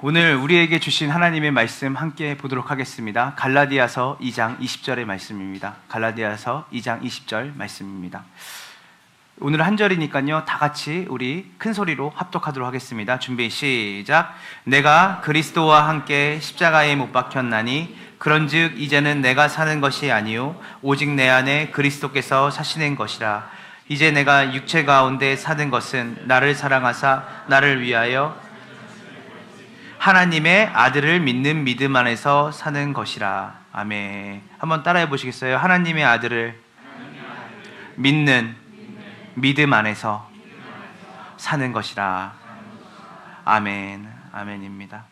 오늘 우리에게 주신 하나님의 말씀 함께 보도록 하겠습니다. 갈라디아서 2장 20절의 말씀입니다. 갈라디아서 2장 20절 말씀입니다. 오늘 한 절이니까요, 다 같이 우리 큰 소리로 합독하도록 하겠습니다. 준비 시작. 내가 그리스도와 함께 십자가에 못 박혔나니 그런즉 이제는 내가 사는 것이 아니요 오직 내 안에 그리스도께서 사시는 것이라. 이제 내가 육체 가운데 사는 것은 나를 사랑하사 나를 위하여 하나님의 아들을 믿는 믿음 안에서 사는 것이라. 아멘. 한번 따라해 보시겠어요? 하나님의 아들을 믿는 믿음 안에서 사는 것이라. 아멘. 아멘입니다.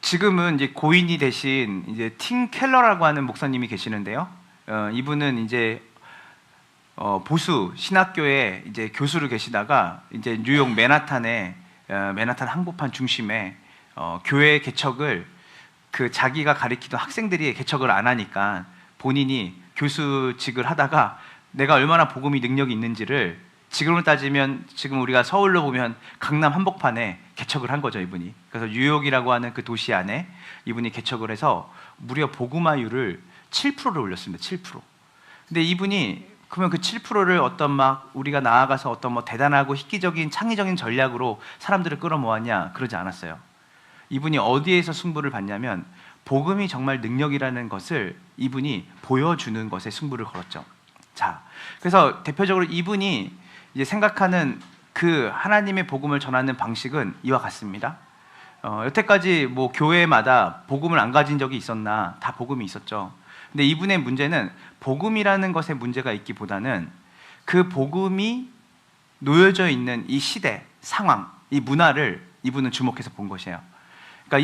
지금은 이제 고인이 되신 이제 팀 켈러라고 하는 목사님이 계시는데요. 이분은 이제 보수 신학교에 이제 교수로 계시다가 이제 뉴욕 맨하탄에 맨하탄 한복판 중심에 교회 개척을 자기가 가리키던 학생들이 개척을 안 하니까 본인이 교수직을 하다가 내가 얼마나 복음이 능력이 있는지를 지금으로 따지면 지금 우리가 서울로 보면 강남 한복판에 개척을 한 거죠, 이분이. 그래서 뉴욕이라고 하는 그 도시 안에 이분이 개척을 해서 무려 복음화율을 7%를 올렸습니다. 7%. 근데 이분이 그러면 그 7%를 어떤 막 우리가 나아가서 어떤 뭐 대단하고 획기적인 창의적인 전략으로 사람들을 끌어모았냐, 그러지 않았어요. 이분이 어디에서 승부를 봤냐면 복음이 정말 능력이라는 것을 이분이 보여주는 것에 승부를 걸었죠. 자, 그래서 대표적으로 이분이 이제 생각하는 그 하나님의 복음을 전하는 방식은 이와 같습니다. 여태까지 뭐 교회마다 복음을 안 가진 적이 있었나? 다 복음이 있었죠. 근데 이분의 문제는 복음이라는 것에 문제가 있기보다는 그 복음이 놓여져 있는 이 시대, 상황, 이 문화를 이분은 주목해서 본 것이에요. 그러니까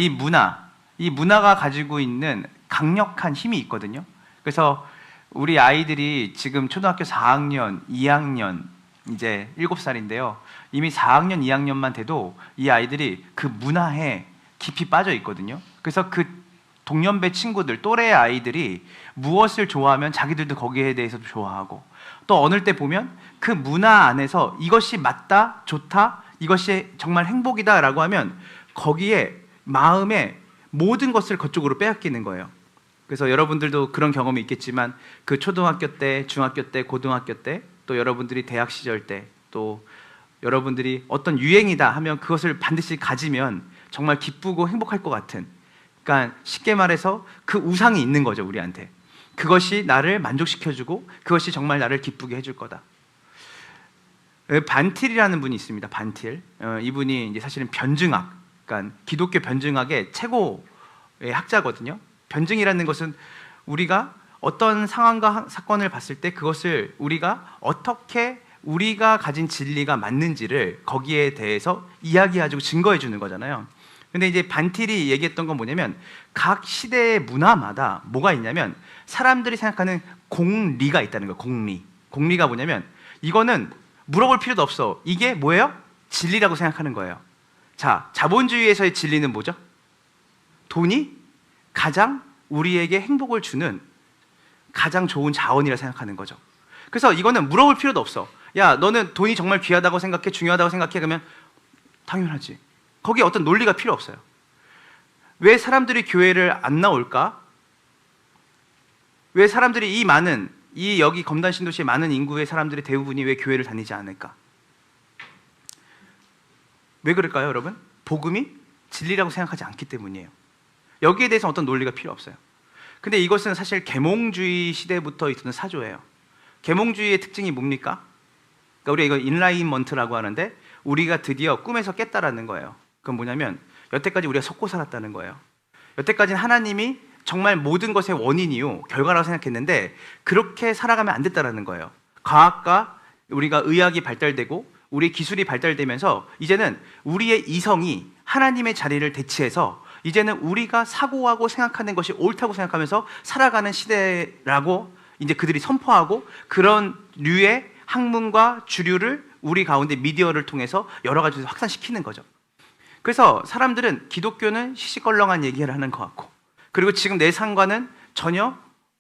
이 문화가 가지고 있는 강력한 힘이 있거든요. 그래서 우리 아이들이 지금 초등학교 4학년, 2학년, 이제 7살인데요. 이미 4학년, 2학년만 돼도 이 아이들이 그 문화에 깊이 빠져 있거든요. 그래서 그 동년배 친구들, 또래 아이들이 무엇을 좋아하면 자기들도 거기에 대해서도 좋아하고, 또 어느 때 보면 그 문화 안에서 이것이 맞다, 좋다, 이것이 정말 행복이다 라고 하면 거기에 마음에 모든 것을 그쪽으로 빼앗기는 거예요. 그래서 여러분들도 그런 경험이 있겠지만 그 초등학교 때, 중학교 때, 고등학교 때, 또 여러분들이 대학 시절 때, 또 여러분들이 어떤 유행이다 하면 그것을 반드시 가지면 정말 기쁘고 행복할 것 같은, 그러니까 쉽게 말해서 그 우상이 있는 거죠, 우리한테. 그것이 나를 만족시켜주고 그것이 정말 나를 기쁘게 해줄 거다. 반틸이라는 분이 있습니다. 반틸. 이분이 이제 사실은 변증학, 그러니까 기독교 변증학의 최고의 학자거든요. 변증이라는 것은 우리가 어떤 상황과 사건을 봤을 때 그것을 우리가 어떻게 우리가 가진 진리가 맞는지를 거기에 대해서 이야기해주고 증거해 주는 거잖아요. 근데 이제 반틸이 얘기했던 건 뭐냐면 각 시대의 문화마다 뭐가 있냐면 사람들이 생각하는 공리가 있다는 거예요. 공리가 뭐냐면 이거는 물어볼 필요도 없어. 이게 뭐예요? 진리라고 생각하는 거예요. 자, 자본주의에서의 진리는 뭐죠? 돈이 가장 우리에게 행복을 주는 가장 좋은 자원이라 생각하는 거죠. 그래서 이거는 물어볼 필요도 없어. 야, 너는 돈이 정말 귀하다고 생각해? 중요하다고 생각해? 그러면 당연하지. 거기에 어떤 논리가 필요 없어요. 왜 사람들이 교회를 안 나올까? 왜 사람들이 여기 검단 신도시의 많은 인구의 사람들이 대부분이 왜 교회를 다니지 않을까? 왜 그럴까요, 여러분? 복음이 진리라고 생각하지 않기 때문이에요. 여기에 대해서 어떤 논리가 필요 없어요. 근데 이것은 사실 계몽주의 시대부터 있었던 사조예요. 계몽주의의 특징이 뭡니까? 그러니까 우리가 이거 인라인먼트라고 하는데 우리가 드디어 꿈에서 깼다라는 거예요. 그건 뭐냐면 여태까지 우리가 속고 살았다는 거예요. 여태까지는 하나님이 정말 모든 것의 원인이요 결과라고 생각했는데 그렇게 살아가면 안 됐다라는 거예요. 과학과 우리가 의학이 발달되고 우리 기술이 발달되면서 이제는 우리의 이성이 하나님의 자리를 대체해서 이제는 우리가 사고하고 생각하는 것이 옳다고 생각하면서 살아가는 시대라고 이제 그들이 선포하고 그런 류의 학문과 주류를 우리 가운데 미디어를 통해서 여러 가지로 확산시키는 거죠. 그래서 사람들은 기독교는 시시껄렁한 얘기를 하는 것 같고, 그리고 지금 내 삶과는 전혀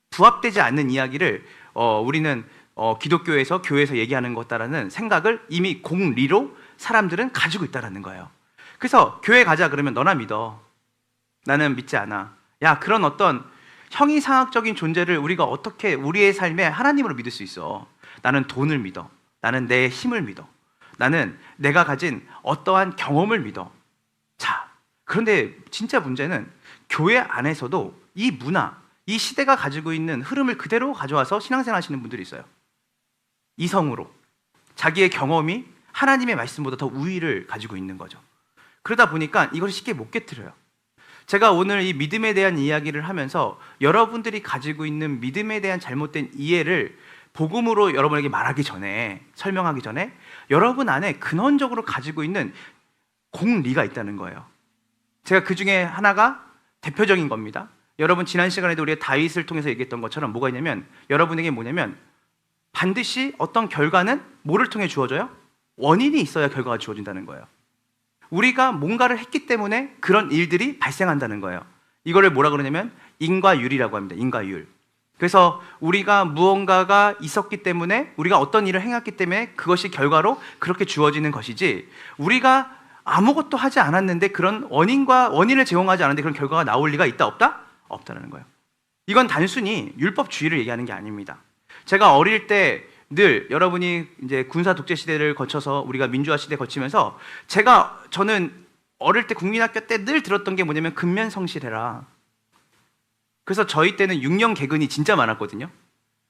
부합되지 않는 이야기를 우리는 기독교에서 교회에서 얘기하는 것 같다라는 생각을 이미 공리로 사람들은 가지고 있다라는 거예요. 그래서 교회 가자 그러면 너나 믿어. 나는 믿지 않아. 야, 그런 어떤 형이상학적인 존재를 우리가 어떻게 우리의 삶에 하나님으로 믿을 수 있어? 나는 돈을 믿어. 나는 내 힘을 믿어. 나는 내가 가진 어떠한 경험을 믿어. 자, 그런데 진짜 문제는 교회 안에서도 이 문화, 이 시대가 가지고 있는 흐름을 그대로 가져와서 신앙생활 하시는 분들이 있어요. 이성으로 자기의 경험이 하나님의 말씀보다 더 우위를 가지고 있는 거죠. 그러다 보니까 이걸 쉽게 못 깨트려요. 제가 오늘 이 믿음에 대한 이야기를 하면서 여러분들이 가지고 있는 믿음에 대한 잘못된 이해를 복음으로 여러분에게 말하기 전에, 설명하기 전에 여러분 안에 근원적으로 가지고 있는 공리가 있다는 거예요. 제가 그 중에 하나가 대표적인 겁니다. 여러분 지난 시간에도 우리가 다윗을 통해서 얘기했던 것처럼 뭐가 있냐면, 여러분에게 뭐냐면 반드시 어떤 결과는 뭐를 통해 주어져요? 원인이 있어야 결과가 주어진다는 거예요. 우리가 뭔가를 했기 때문에 그런 일들이 발생한다는 거예요. 이거를 뭐라 그러냐면 인과율이라고 합니다. 인과율. 그래서 우리가 무언가가 있었기 때문에, 우리가 어떤 일을 행했기 때문에 그것이 결과로 그렇게 주어지는 것이지, 우리가 아무것도 하지 않았는데 그런 원인을 제공하지 않았는데 그런 결과가 나올 리가 있다 없다? 없다는 거예요. 이건 단순히 율법주의를 얘기하는 게 아닙니다. 제가 어릴 때 늘 여러분이 이제 군사 독재 시대를 거쳐서 우리가 민주화 시대 거치면서 저는 어릴 때 국민학교 때 늘 들었던 게 뭐냐면 근면성실해라. 그래서 저희 때는 6년 개근이 진짜 많았거든요.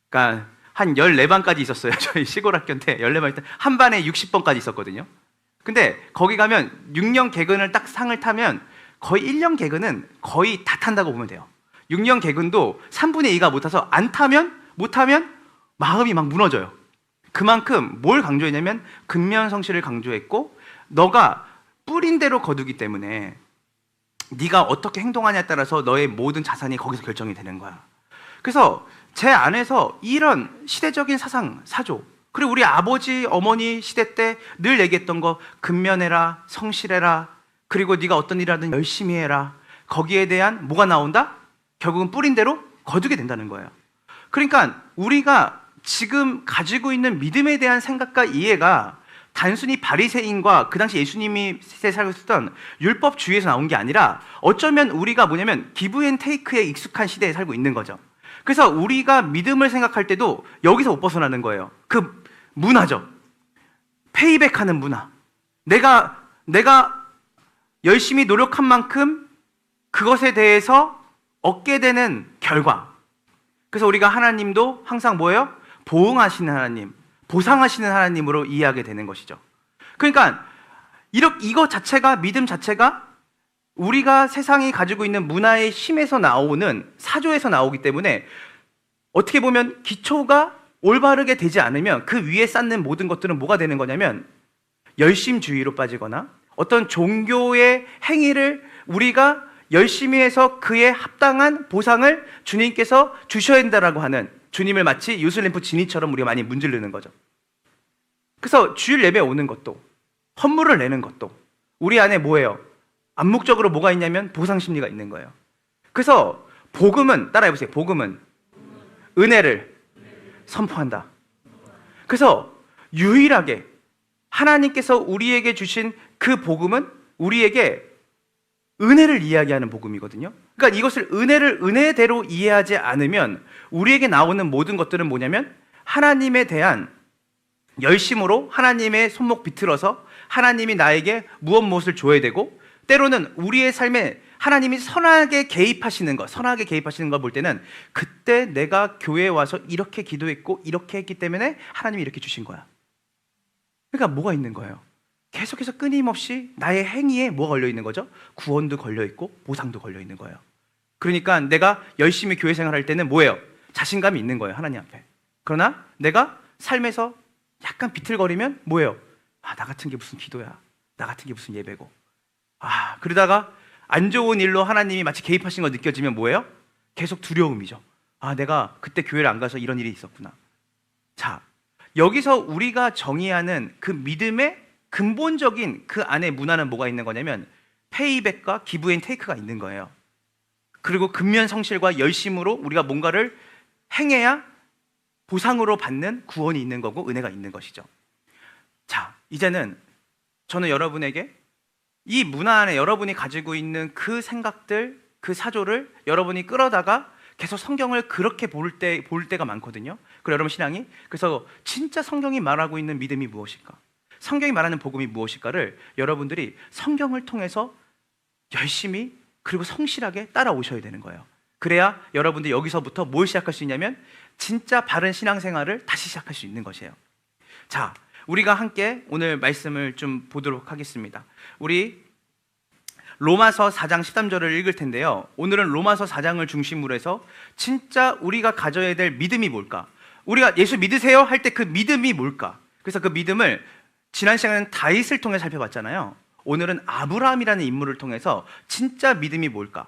그러니까 한 14반까지 있었어요. 저희 시골 학교인데 14반 때 한 반에 60번까지 있었거든요. 근데 거기 가면 6년 개근을 딱 상을 타면 거의 1년 개근은 거의 다 탄다고 보면 돼요. 6년 개근도 3분의 2가 못 타서 못하면 마음이 막 무너져요. 그만큼 뭘 강조했냐면 근면성실을 강조했고, 너가 뿌린 대로 거두기 때문에 네가 어떻게 행동하냐에 따라서 너의 모든 자산이 거기서 결정이 되는 거야. 그래서 제 안에서 이런 시대적인 사상, 사조, 그리고 우리 아버지, 어머니 시대 때 늘 얘기했던 거, 근면해라, 성실해라, 그리고 네가 어떤 일을 하든 열심히 해라, 거기에 대한 뭐가 나온다? 결국은 뿌린 대로 거두게 된다는 거예요. 그러니까 우리가 지금 가지고 있는 믿음에 대한 생각과 이해가 단순히 바리새인과 그 당시 예수님이 세상에 살고 있었던 율법주의에서 나온 게 아니라, 어쩌면 우리가 뭐냐면 기브 앤 테이크에 익숙한 시대에 살고 있는 거죠. 그래서 우리가 믿음을 생각할 때도 여기서 못 벗어나는 거예요. 그 문화죠. 페이백하는 문화. 내가 열심히 노력한 만큼 그것에 대해서 얻게 되는 결과. 그래서 우리가 하나님도 항상 뭐예요? 보응하시는 하나님, 보상하시는 하나님으로 이해하게 되는 것이죠. 그러니까 이거 자체가, 믿음 자체가 우리가 세상이 가지고 있는 문화의 힘에서 나오는, 사조에서 나오기 때문에 어떻게 보면 기초가 올바르게 되지 않으면 그 위에 쌓는 모든 것들은 뭐가 되는 거냐면 열심주의로 빠지거나, 어떤 종교의 행위를 우리가 열심히 해서 그에 합당한 보상을 주님께서 주셔야 된다라고 하는, 주님을 마치 요술램프 지니처럼 우리가 많이 문지르는 거죠. 그래서 주일 예배 오는 것도, 헌물을 내는 것도 우리 안에 뭐예요? 암묵적으로 뭐가 있냐면 보상 심리가 있는 거예요. 그래서 복음은, 따라해보세요. 복음은 은혜를 선포한다. 그래서 유일하게 하나님께서 우리에게 주신 그 복음은 우리에게 은혜를 이야기하는 복음이거든요. 그러니까 이것을 은혜대로 이해하지 않으면 우리에게 나오는 모든 것들은 뭐냐면 하나님에 대한 열심으로 하나님의 손목 비틀어서 하나님이 나에게 무엇을 줘야 되고, 때로는 우리의 삶에 하나님이 선하게 개입하시는 걸 볼 때는 그때 내가 교회에 와서 이렇게 기도했고 이렇게 했기 때문에 하나님이 이렇게 주신 거야. 그러니까 뭐가 있는 거예요? 계속해서 끊임없이 나의 행위에 뭐가 걸려 있는 거죠? 구원도 걸려 있고 보상도 걸려 있는 거예요. 그러니까 내가 열심히 교회 생활할 때는 뭐예요? 자신감이 있는 거예요, 하나님 앞에. 그러나 내가 삶에서 약간 비틀거리면 뭐예요? 나 같은 게 무슨 기도야, 나 같은 게 무슨 예배고, 그러다가 안 좋은 일로 하나님이 마치 개입하신 거 느껴지면 뭐예요? 계속 두려움이죠. 내가 그때 교회를 안 가서 이런 일이 있었구나. 자, 여기서 우리가 정의하는 그 믿음의 근본적인 그 안에 문화는 뭐가 있는 거냐면 페이백과 기브 앤 테이크가 있는 거예요. 그리고 근면 성실과 열심으로 우리가 뭔가를 행해야 보상으로 받는 구원이 있는 거고 은혜가 있는 것이죠. 자, 이제는 저는 여러분에게 이 문화 안에 여러분이 가지고 있는 그 생각들, 그 사조를 여러분이 끌어다가 계속 성경을 그렇게 볼 때가 많거든요. 그리고 여러분 신앙이, 그래서 진짜 성경이 말하고 있는 믿음이 무엇일까? 성경이 말하는 복음이 무엇일까를 여러분들이 성경을 통해서 열심히 그리고 성실하게 따라오셔야 되는 거예요. 그래야 여러분들이 여기서부터 뭘 시작할 수 있냐면 진짜 바른 신앙생활을 다시 시작할 수 있는 것이에요. 자, 우리가 함께 오늘 말씀을 좀 보도록 하겠습니다. 우리 로마서 4장 13절을 읽을 텐데요. 오늘은 로마서 4장을 중심으로 해서 진짜 우리가 가져야 될 믿음이 뭘까? 우리가 예수 믿으세요? 할 때 그 믿음이 뭘까? 그래서 그 믿음을 지난 시간에는 다윗을 통해 살펴봤잖아요. 오늘은 아브라함이라는 인물을 통해서 진짜 믿음이 뭘까?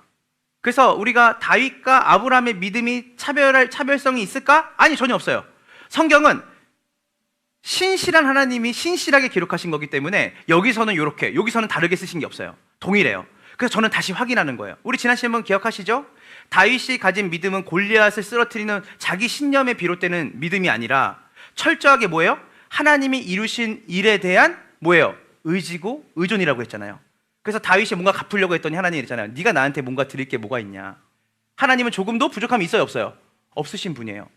그래서 우리가 다윗과 아브라함의 믿음이 차별성이 있을까? 아니, 전혀 없어요. 성경은 신실한 하나님이 신실하게 기록하신 거기 때문에 여기서는 이렇게, 여기서는 다르게 쓰신 게 없어요. 동일해요. 그래서 저는 다시 확인하는 거예요. 우리 지난 시간 기억하시죠? 다윗이 가진 믿음은 골리앗을 쓰러뜨리는 자기 신념에 비롯되는 믿음이 아니라 철저하게 뭐예요? 하나님이 이루신 일에 대한 뭐예요? 의지고 의존이라고 했잖아요. 그래서 다윗이 뭔가 갚으려고 했더니 하나님이 이랬잖아요. 네가 나한테 뭔가 드릴 게 뭐가 있냐? 하나님은 조금도 부족함이 있어요, 없어요? 없으신 분이에요.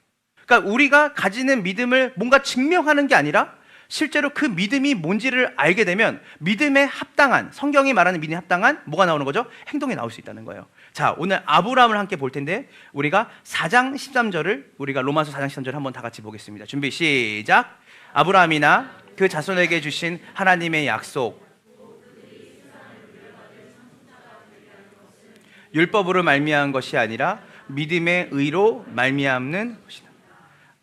그러니까 우리가 가지는 믿음을 뭔가 증명하는 게 아니라 실제로 그 믿음이 뭔지를 알게 되면 믿음에 합당한, 성경이 말하는 믿음에 합당한 뭐가 나오는 거죠? 행동이 나올 수 있다는 거예요. 자, 오늘 아브라함을 함께 볼 텐데 우리가 4장 13절을 우리가 로마서 4장 13절 한번 다 같이 보겠습니다. 준비 시작. 아브라함이나 그 자손에게 주신 하나님의 약속, 율법으로 말미암은 것이 아니라 믿음의 의로 말미암는 것이다.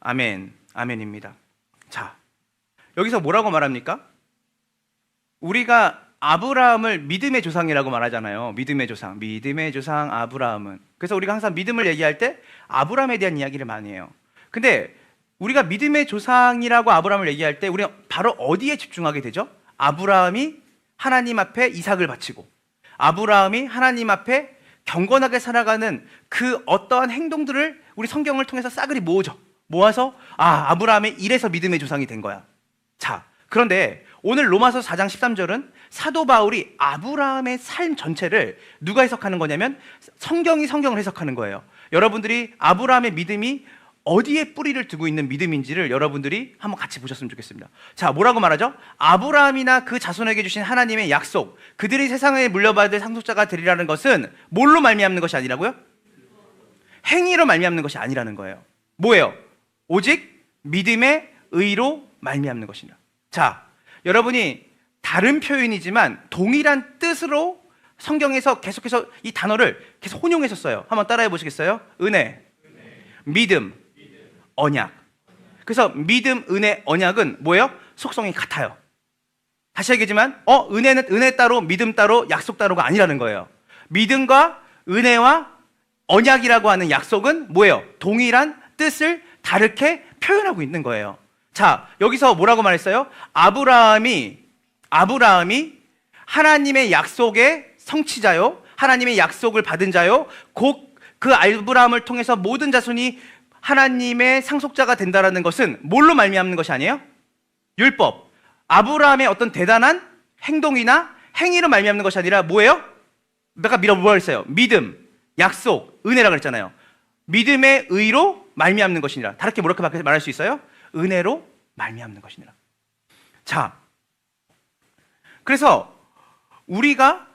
아멘, 아멘입니다. 자, 여기서 뭐라고 말합니까? 우리가 아브라함을 믿음의 조상이라고 말하잖아요. 믿음의 조상, 믿음의 조상 아브라함은. 그래서 우리가 항상 믿음을 얘기할 때 아브라함에 대한 이야기를 많이 해요. 근데 우리가 믿음의 조상이라고 아브라함을 얘기할 때 우리가 바로 어디에 집중하게 되죠? 아브라함이 하나님 앞에 이삭을 바치고, 아브라함이 하나님 앞에 경건하게 살아가는 그 어떠한 행동들을 우리 성경을 통해서 싸그리 모아서 아브라함의 일에서 믿음의 조상이 된 거야. 자, 그런데 오늘 로마서 4장 13절은 사도 바울이 아브라함의 삶 전체를 누가 해석하는 거냐면 성경이 성경을 해석하는 거예요. 여러분들이 아브라함의 믿음이 어디에 뿌리를 두고 있는 믿음인지를 여러분들이 한번 같이 보셨으면 좋겠습니다. 자, 뭐라고 말하죠? 아브라함이나 그 자손에게 주신 하나님의 약속, 그들이 세상에 물려받을 상속자가 되리라는 것은 뭘로 말미암는 것이 아니라고요? 행위로 말미암는 것이 아니라는 거예요. 뭐예요? 오직 믿음의 의로 말미암는 것이다. 자, 여러분이 다른 표현이지만 동일한 뜻으로 성경에서 계속해서 이 단어를 계속 혼용해서 써요. 한번 따라해 보시겠어요? 은혜, 믿음, 언약. 그래서 믿음, 은혜, 언약은 뭐예요? 속성이 같아요. 다시 얘기하지만 은혜는 은혜 따로, 믿음 따로, 약속 따로가 아니라는 거예요. 믿음과 은혜와 언약이라고 하는 약속은 뭐예요? 동일한 뜻을 다르게 표현하고 있는 거예요. 자, 여기서 뭐라고 말했어요? 아브라함이 하나님의 약속의 성취자요, 하나님의 약속을 받은 자요, 곧 그 아브라함을 통해서 모든 자손이 하나님의 상속자가 된다라는 것은 뭘로 말미암는 것이 아니에요? 율법, 아브라함의 어떤 대단한 행동이나 행위로 말미암는 것이 아니라 뭐예요? 내가 뭐라 했어요? 믿음, 약속, 은혜라고 그랬잖아요. 믿음의 의로 말미암는 것이니라. 다르게 뭐렇게 말할 수 있어요? 은혜로 말미암는 것이니라. 자, 그래서 우리가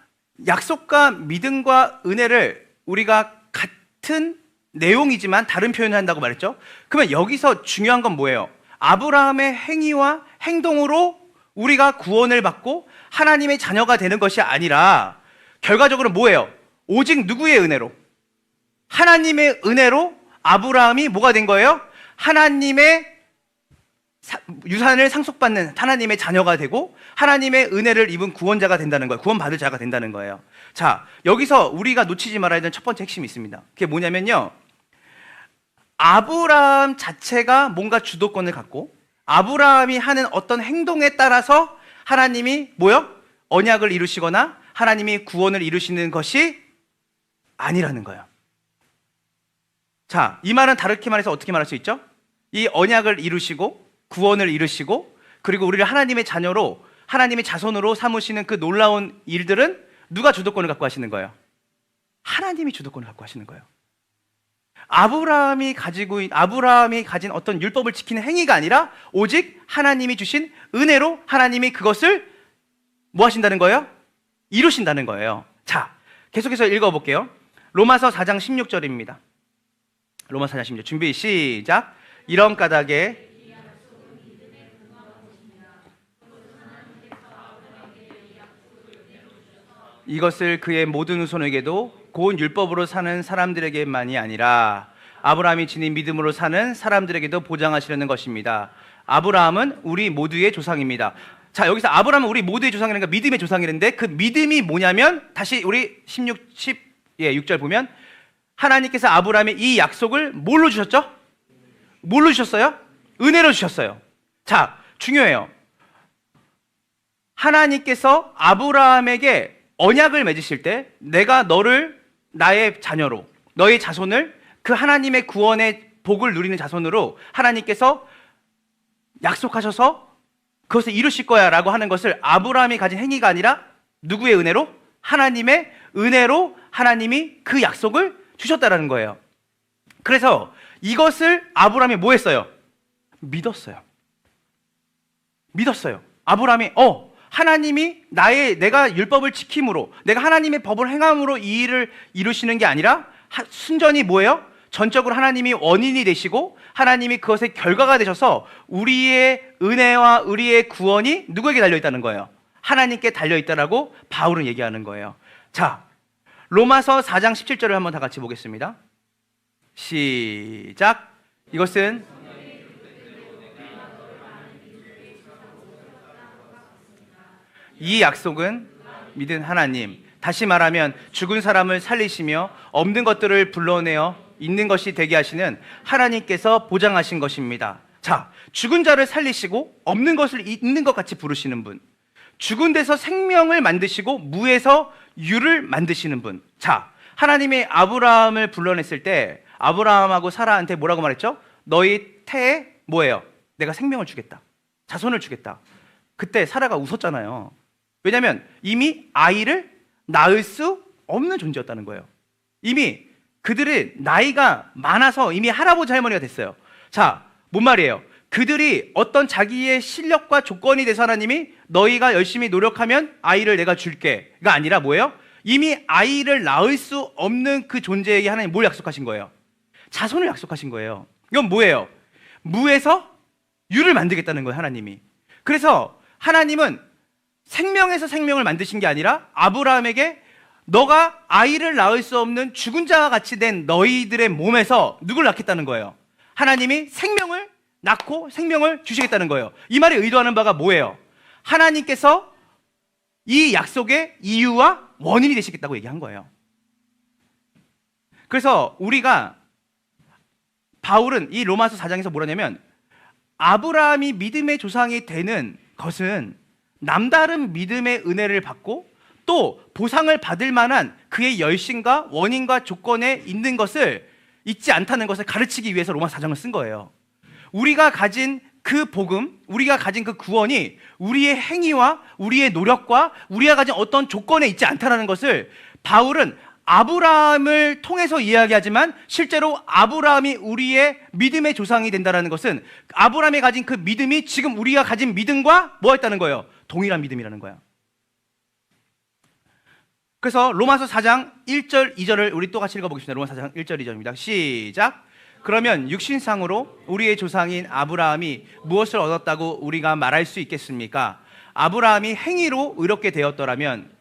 약속과 믿음과 은혜를 우리가 같은 내용이지만 다른 표현을 한다고 말했죠. 그러면 여기서 중요한 건 뭐예요? 아브라함의 행위와 행동으로 우리가 구원을 받고 하나님의 자녀가 되는 것이 아니라 결과적으로 뭐예요? 오직 누구의 은혜로? 하나님의 은혜로 아브라함이 뭐가 된 거예요? 하나님의 유산을 상속받는 하나님의 자녀가 되고 하나님의 은혜를 입은 구원자가 된다는 거예요. 구원받을 자가 된다는 거예요. 자, 여기서 우리가 놓치지 말아야 되는 첫 번째 핵심이 있습니다. 그게 뭐냐면요, 아브라함 자체가 뭔가 주도권을 갖고 아브라함이 하는 어떤 행동에 따라서 하나님이 뭐요? 언약을 이루시거나 하나님이 구원을 이루시는 것이 아니라는 거예요. 자, 이 말은 다르게 말해서 어떻게 말할 수 있죠? 이 언약을 이루시고 구원을 이루시고 그리고 우리를 하나님의 자녀로 하나님의 자손으로 삼으시는 그 놀라운 일들은 누가 주도권을 갖고 하시는 거예요? 하나님이 주도권을 갖고 하시는 거예요. 아브라함이 가진 어떤 율법을 지키는 행위가 아니라 오직 하나님이 주신 은혜로 하나님이 그것을 뭐 하신다는 거예요? 이루신다는 거예요. 자, 계속해서 읽어볼게요. 로마서 4장 16절입니다. 로마서 4장 16절 준비 시작. 이런 까닭에 이것을 그의 모든 후손에게도 곧 율법으로 사는 사람들에게만이 아니라 아브라함이 지닌 믿음으로 사는 사람들에게도 보장하시려는 것입니다. 아브라함은 우리 모두의 조상입니다. 자, 여기서 아브라함은 우리 모두의 조상이라는 거 믿음의 조상이라는데 그 믿음이 뭐냐면 다시 우리 6절 보면 하나님께서 아브라함의 이 약속을 뭘로 주셨죠? 뭘로 주셨어요? 은혜로 주셨어요. 자, 중요해요. 하나님께서 아브라함에게 언약을 맺으실 때 내가 너를 나의 자녀로 너의 자손을 그 하나님의 구원의 복을 누리는 자손으로 하나님께서 약속하셔서 그것을 이루실 거야 라고 하는 것을 아브라함이 가진 행위가 아니라 누구의 은혜로? 하나님의 은혜로 하나님이 그 약속을 주셨다라는 거예요. 그래서 이것을 아브라함이 뭐 했어요? 믿었어요. 아브라함이 하나님이 내가 율법을 지킴으로 내가 하나님의 법을 행함으로 이 일을 이루시는 게 아니라 순전히 뭐예요? 전적으로 하나님이 원인이 되시고 하나님이 그것의 결과가 되셔서 우리의 은혜와 우리의 구원이 누구에게 달려있다는 거예요? 하나님께 달려있다라고 바울은 얘기하는 거예요. 자, 로마서 4장 17절을 한번 다 같이 보겠습니다. 시작. 이것은 이 약속은 믿은 하나님, 다시 말하면 죽은 사람을 살리시며 없는 것들을 불러내어 있는 것이 되게 하시는 하나님께서 보장하신 것입니다. 자, 죽은 자를 살리시고 없는 것을 있는 것 같이 부르시는 분, 죽은 데서 생명을 만드시고 무에서 유를 만드시는 분. 자, 하나님이 아브라함을 불러냈을 때 아브라함하고 사라한테 뭐라고 말했죠? 너희 태에 뭐예요? 내가 생명을 주겠다, 자손을 주겠다. 그때 사라가 웃었잖아요. 왜냐하면 이미 아이를 낳을 수 없는 존재였다는 거예요. 이미 그들은 나이가 많아서 이미 할아버지 할머니가 됐어요. 자, 뭔 말이에요? 그들이 어떤 자기의 실력과 조건이 돼서 하나님이 너희가 열심히 노력하면 아이를 내가 줄게가 아니라 뭐예요? 이미 아이를 낳을 수 없는 그 존재에게 하나님 뭘 약속하신 거예요? 자손을 약속하신 거예요. 이건 뭐예요? 무에서 유를 만들겠다는 거예요, 하나님이. 그래서 하나님은 생명에서 생명을 만드신 게 아니라 아브라함에게 너가 아이를 낳을 수 없는 죽은 자와 같이 된 너희들의 몸에서 누굴 낳겠다는 거예요? 하나님이 생명을 낳고 생명을 주시겠다는 거예요. 이 말이 의도하는 바가 뭐예요? 하나님께서 이 약속의 이유와 원인이 되시겠다고 얘기한 거예요. 그래서 바울은 이 로마서 4장에서 뭐라냐면 아브라함이 믿음의 조상이 되는 것은 남다른 믿음의 은혜를 받고 또 보상을 받을 만한 그의 열심과 원인과 조건에 있는 것을 잊지 않다는 것을 가르치기 위해서 로마 4장을 쓴 거예요. 우리가 가진 그 복음, 우리가 가진 그 구원이 우리의 행위와 우리의 노력과 우리가 가진 어떤 조건에 있지 않다는 것을 바울은 아브라함을 통해서 이야기하지만 실제로 아브라함이 우리의 믿음의 조상이 된다는 것은 아브라함이 가진 그 믿음이 지금 우리가 가진 믿음과 뭐 했다는 거예요? 동일한 믿음이라는 거야. 그래서 로마서 4장 1절 2절을 우리 또 같이 읽어보겠습니다. 로마서 4장 1절 2절입니다. 시작. 그러면 육신상으로 우리의 조상인 아브라함이 무엇을 얻었다고 우리가 말할 수 있겠습니까? 아브라함이 행위로 의롭게 되었더라면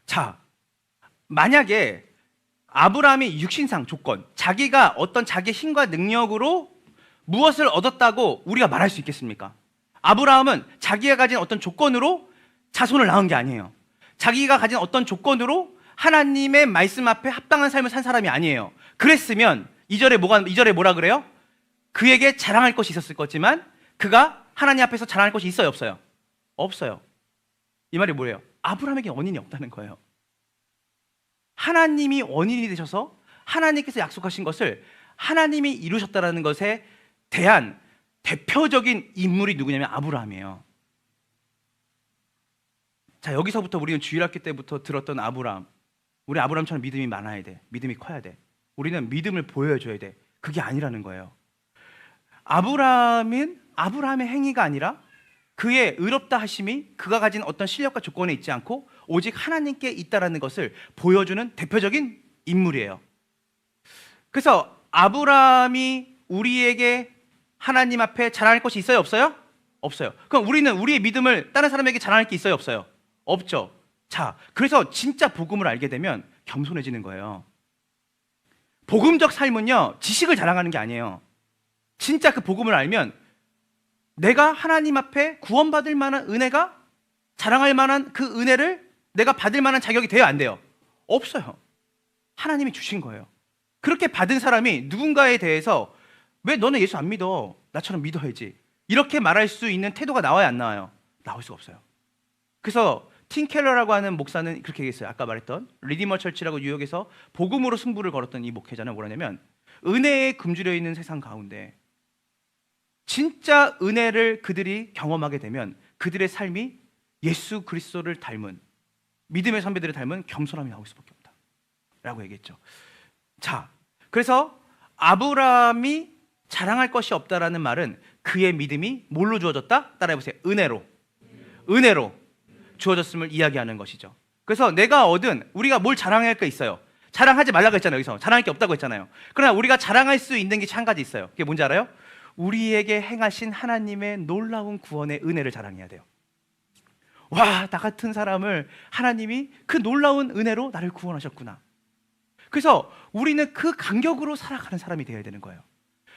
자, 만약에 아브라함이 육신상 조건, 자기가 어떤 자기 힘과 능력으로 무엇을 얻었다고 우리가 말할 수 있겠습니까? 아브라함은 자기가 가진 어떤 조건으로 자손을 낳은 게 아니에요. 자기가 가진 어떤 조건으로 하나님의 말씀 앞에 합당한 삶을 산 사람이 아니에요. 그랬으면 2절에 뭐라 그래요? 그에게 자랑할 것이 있었을 거지만 그가 하나님 앞에서 자랑할 것이 있어요, 없어요? 없어요. 이 말이 뭐예요? 아브라함에게 원인이 없다는 거예요. 하나님이 원인이 되셔서 하나님께서 약속하신 것을 하나님이 이루셨다는 것에 대한 대표적인 인물이 누구냐면 아브라함이에요. 자, 여기서부터 우리는 주일학교 때부터 들었던 아브라함. 우리 아브라함처럼 믿음이 많아야 돼. 믿음이 커야 돼. 우리는 믿음을 보여줘야 돼. 그게 아니라는 거예요. 아브라함의 행위가 아니라 그의 의롭다 하심이 그가 가진 어떤 실력과 조건에 있지 않고 오직 하나님께 있다라는 것을 보여주는 대표적인 인물이에요. 그래서 아브라함이 우리에게 하나님 앞에 자랑할 것이 있어요, 없어요? 없어요. 그럼 우리는 우리의 믿음을 다른 사람에게 자랑할 게 있어요, 없어요? 없죠. 자, 그래서 진짜 복음을 알게 되면 겸손해지는 거예요. 복음적 삶은요, 지식을 자랑하는 게 아니에요. 진짜 그 복음을 알면 내가 하나님 앞에 구원받을 만한 은혜가, 자랑할 만한 그 은혜를 내가 받을 만한 자격이 돼요, 안 돼요? 없어요. 하나님이 주신 거예요. 그렇게 받은 사람이 누군가에 대해서 왜 너는 예수 안 믿어? 나처럼 믿어야지. 이렇게 말할 수 있는 태도가 나와야 안 나와요? 나올 수가 없어요. 그래서 팀 켈러라고 하는 목사는 그렇게 얘기했어요. 아까 말했던 리디머 철치라고 뉴욕에서 복음으로 승부를 걸었던 이 목회자는 뭐라냐면, 은혜에 굶주려 있는 세상 가운데 진짜 은혜를 그들이 경험하게 되면 그들의 삶이 예수 그리스도를 닮은, 믿음의 선배들을 닮은 겸손함이 나올 수밖에 없다 라고 얘기했죠. 자, 그래서 아브라함이 자랑할 것이 없다라는 말은 그의 믿음이 뭘로 주어졌다? 따라해보세요. 은혜로 주어졌음을 이야기하는 것이죠. 그래서 내가 얻은, 우리가 뭘 자랑할 게 있어요. 자랑하지 말라고 했잖아요. 여기서 자랑할 게 없다고 했잖아요. 그러나 우리가 자랑할 수 있는 게 한 가지 있어요. 그게 뭔지 알아요? 우리에게 행하신 하나님의 놀라운 구원의 은혜를 자랑해야 돼요. 와, 나 같은 사람을 하나님이 그 놀라운 은혜로 나를 구원하셨구나. 그래서 우리는 그 간격으로 살아가는 사람이 되어야 되는 거예요.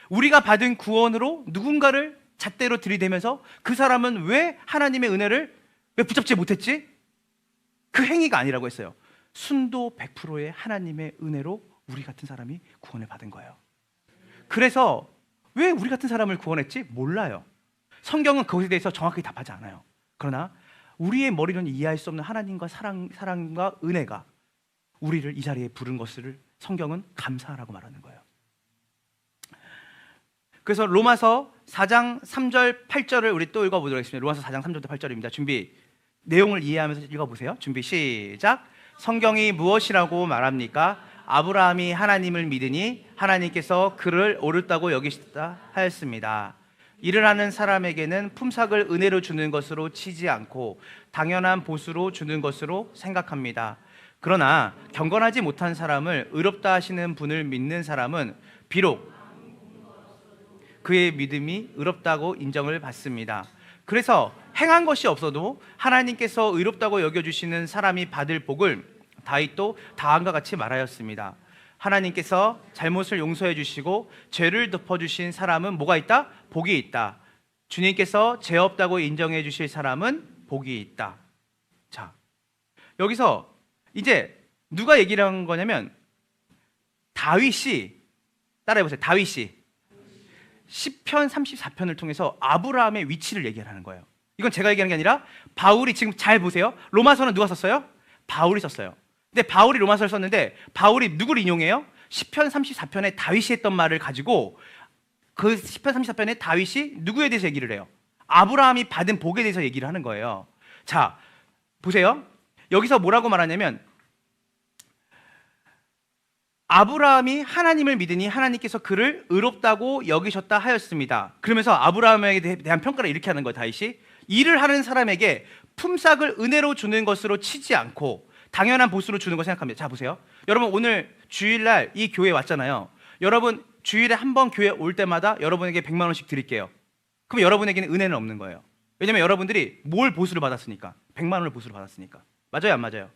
우리가 받은 구원으로 누군가를 잣대로 들이대면서 그 사람은 왜 하나님의 은혜를 왜 붙잡지 못했지? 그 행위가 아니라고 했어요. 순도 100%의 하나님의 은혜로 우리 같은 사람이 구원을 받은 거예요. 그래서 왜 우리 같은 사람을 구원했지? 몰라요. 성경은 그것에 대해서 정확하게 답하지 않아요. 그러나 우리의 머리로는 이해할 수 없는 하나님과 사랑과 은혜가 우리를 이 자리에 부른 것을 성경은 감사하라고 말하는 거예요. 그래서 로마서 4장 3절 8절을 우리 또 읽어보도록 하겠습니다. 로마서 4장 3절부터 8절입니다. 준비, 내용을 이해하면서 읽어보세요. 준비, 시작. 성경이 무엇이라고 말합니까? 아브라함이 하나님을 믿으니 하나님께서 그를 옳았다고 여기시다 하였습니다. 일을 하는 사람에게는 품삯을 은혜로 주는 것으로 치지 않고 당연한 보수로 주는 것으로 생각합니다. 그러나 경건하지 못한 사람을 의롭다 하시는 분을 믿는 사람은 비록 그의 믿음이 의롭다고 인정을 받습니다. 그래서 행한 것이 없어도 하나님께서 의롭다고 여겨주시는 사람이 받을 복을 다윗도 다음과 같이 말하였습니다. 하나님께서 잘못을 용서해 주시고 죄를 덮어주신 사람은 뭐가 있다? 복이 있다. 주님께서 죄 없다고 인정해 주실 사람은 복이 있다. 자, 여기서 이제 누가 얘기를 한 거냐면 다윗이, 따라해보세요. 다윗이 시편 34편을 통해서 아브라함의 위치를 얘기하는 거예요. 이건 제가 얘기하는 게 아니라 바울이, 지금 잘 보세요. 로마서는 누가 썼어요? 바울이 썼어요. 근데 바울이 로마서를 썼는데 바울이 누구를 인용해요? 시편 34편에 다윗이 했던 말을 가지고 그 시편 34편에 다윗이 누구에 대해서 얘기를 해요? 아브라함이 받은 복에 대해서 얘기를 하는 거예요. 자, 보세요. 여기서 뭐라고 말하냐면 아브라함이 하나님을 믿으니 하나님께서 그를 의롭다고 여기셨다 하였습니다. 그러면서 아브라함에 대한 평가를 이렇게 하는 거예요. 다윗이 일을 하는 사람에게 품삯을 은혜로 주는 것으로 치지 않고 당연한 보수로 주는 거 생각합니다. 자, 보세요. 여러분 오늘 주일날 이 교회에 왔잖아요. 여러분 주일에 한 번 교회 올 때마다 여러분에게 100만 원씩 드릴게요. 그럼 여러분에게는 은혜는 없는 거예요. 왜냐면 여러분들이 뭘 보수를 받았으니까, 100만 원을 보수를 받았으니까. 맞아요, 안 맞아요?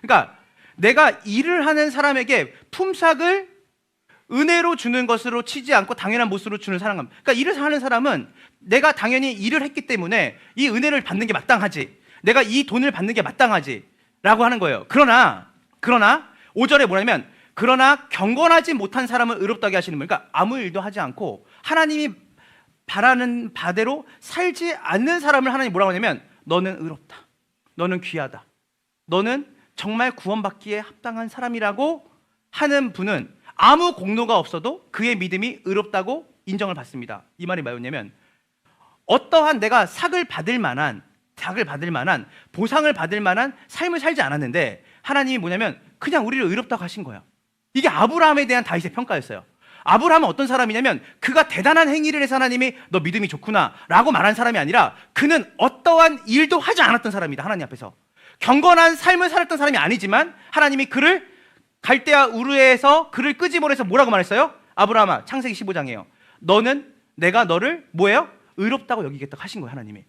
그러니까 내가 일을 하는 사람에게 품삯을 은혜로 주는 것으로 치지 않고 당연한 보수로 주는 사람. 그러니까 일을 하는 사람은 내가 당연히 일을 했기 때문에 이 은혜를 받는 게 마땅하지, 내가 이 돈을 받는 게 마땅하지 라고 하는 거예요. 그러나 5절에 뭐냐면 그러나 경건하지 못한 사람을 의롭다게 하시는 분, 그러니까 아무 일도 하지 않고 하나님이 바라는 바대로 살지 않는 사람을 하나님이 뭐라고 하냐면 너는 의롭다, 너는 귀하다, 너는 정말 구원받기에 합당한 사람이라고 하는 분은 아무 공로가 없어도 그의 믿음이 의롭다고 인정을 받습니다. 이 말이 뭐였냐면 어떠한 내가 상을 받을 만한 보상을 받을 만한 삶을 살지 않았는데 하나님이 뭐냐면 그냥 우리를 의롭다고 하신 거예요. 이게 아브라함에 대한 다윗의 평가였어요. 아브라함은 어떤 사람이냐면 그가 대단한 행위를 해서 하나님이 너 믿음이 좋구나 라고 말한 사람이 아니라 그는 어떠한 일도 하지 않았던 사람이다. 하나님 앞에서 경건한 삶을 살았던 사람이 아니지만 하나님이 그를 갈대아 우르에서 그를 끄집어내서 뭐라고 말했어요? 아브라함아, 창세기 15장이에요. 내가 너를 뭐예요? 의롭다고 여기겠다고 하신 거예요. 하나님이.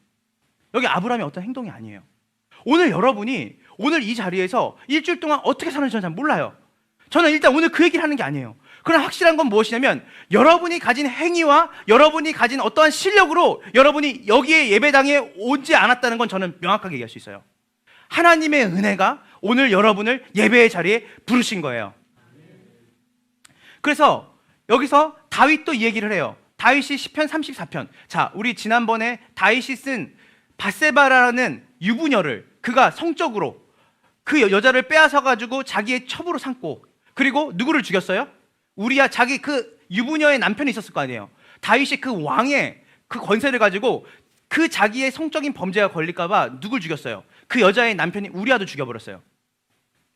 여기 아브라함의 어떤 행동이 아니에요. 오늘 여러분이 오늘 이 자리에서 일주일 동안 어떻게 사는지 저는 잘 몰라요. 저는 일단 오늘 그 얘기를 하는 게 아니에요. 그러나 확실한 건 무엇이냐면 여러분이 가진 행위와 여러분이 가진 어떠한 실력으로 여러분이 여기에 예배당에 오지 않았다는 건 저는 명확하게 얘기할 수 있어요. 하나님의 은혜가 오늘 여러분을 예배의 자리에 부르신 거예요. 그래서 여기서 다윗도 이 얘기를 해요. 다윗이 시편 34편. 자, 우리 지난번에 다윗이 쓴 밧세바라는 유부녀를 그가 성적으로 그 여자를 빼앗아 가지고 자기의 첩으로 삼고 그리고 누구를 죽였어요? 우리야 자기 그 유부녀의 남편이 있었을 거 아니에요. 다윗이 그 왕의 그 권세를 가지고 그 자기의 성적인 범죄가 걸릴까 봐 누굴 죽였어요? 그 여자의 남편이 우리아도 죽여버렸어요.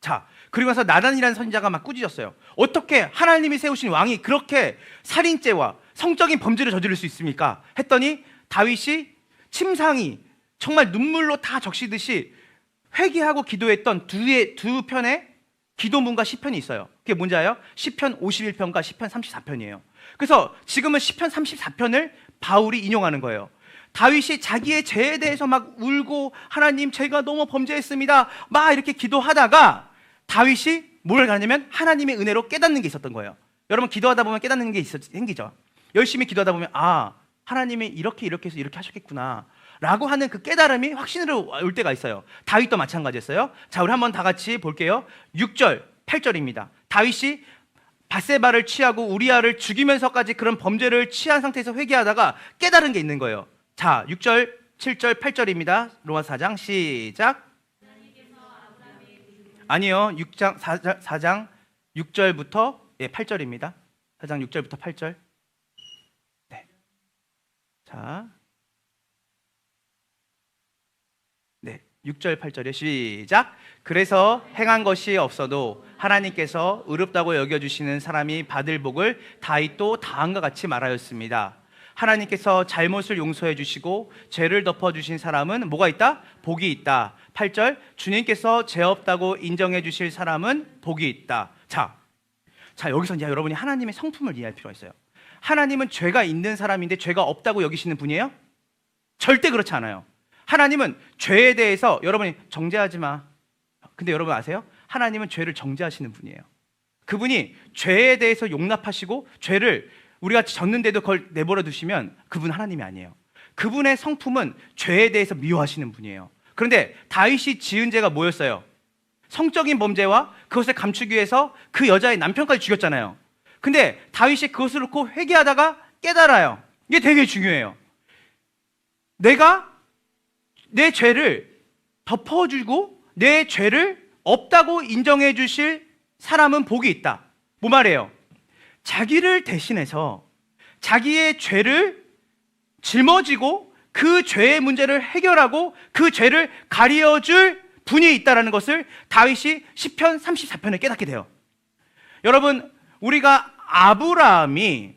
자, 그리고 나서 나단이라는 선지자가 막 꾸짖었어요. 어떻게 하나님이 세우신 왕이 그렇게 살인죄와 성적인 범죄를 저지를 수 있습니까? 했더니 다윗이 침상이 정말 눈물로 다 적시듯이 회개하고 기도했던 두 편의 기도문과 시편이 있어요. 그게 뭔지 알아요? 시편 51편과 시편 34편이에요. 그래서 지금은 시편 34편을 바울이 인용하는 거예요. 다윗이 자기의 죄에 대해서 막 울고 하나님 제가 너무 범죄했습니다 막 이렇게 기도하다가 다윗이 뭘 하냐면 하나님의 은혜로 깨닫는 게 있었던 거예요. 여러분 기도하다 보면 깨닫는 게 생기죠. 열심히 기도하다 보면 아 하나님이 이렇게 해서 이렇게 하셨겠구나 라고 하는 그 깨달음이 확신으로 올 때가 있어요. 다윗도 마찬가지였어요. 자, 우리 한번 다 같이 볼게요. 6절 8절입니다 다윗이 밧세바를 취하고 우리아를 죽이면서까지 그런 범죄를 취한 상태에서 회개하다가 깨달은 게 있는 거예요. 자, 6절 7절 8절입니다 로마서 4장 시작. 아니요, 4장 6절부터 8절입니다 4장 6절부터 8절. 네. 자, 네, 6절 8절에 시작. 그래서 행한 것이 없어도 하나님께서 의롭다고 여겨주시는 사람이 받을 복을 다윗도 다음과 같이 말하였습니다. 하나님께서 잘못을 용서해 주시고 죄를 덮어주신 사람은 뭐가 있다? 복이 있다. 8절 주님께서 죄 없다고 인정해 주실 사람은 복이 있다. 자 여기서 이제 여러분이 하나님의 성품을 이해할 필요가 있어요. 하나님은 죄가 있는 사람인데 죄가 없다고 여기시는 분이에요? 절대 그렇지 않아요. 하나님은 죄에 대해서 여러분이 정죄하지 마. 근데 여러분 아세요? 하나님은 죄를 정죄하시는 분이에요. 그분이 죄에 대해서 용납하시고 죄를 우리가 졌는데도 그걸 내버려 두시면 그분 하나님이 아니에요. 그분의 성품은 죄에 대해서 미워하시는 분이에요. 그런데 다윗이 지은 죄가 뭐였어요? 성적인 범죄와 그것을 감추기 위해서 그 여자의 남편까지 죽였잖아요. 근데 다윗이 그것을 놓고 회개하다가 깨달아요. 이게 되게 중요해요. 내가 내 죄를 덮어주고 내 죄를 없다고 인정해 주실 사람은 복이 있다. 뭐 말이에요? 자기를 대신해서 자기의 죄를 짊어지고 그 죄의 문제를 해결하고 그 죄를 가려줄 분이 있다는 것을 다윗이 시편 34편에 깨닫게 돼요. 여러분, 우리가 아브라함이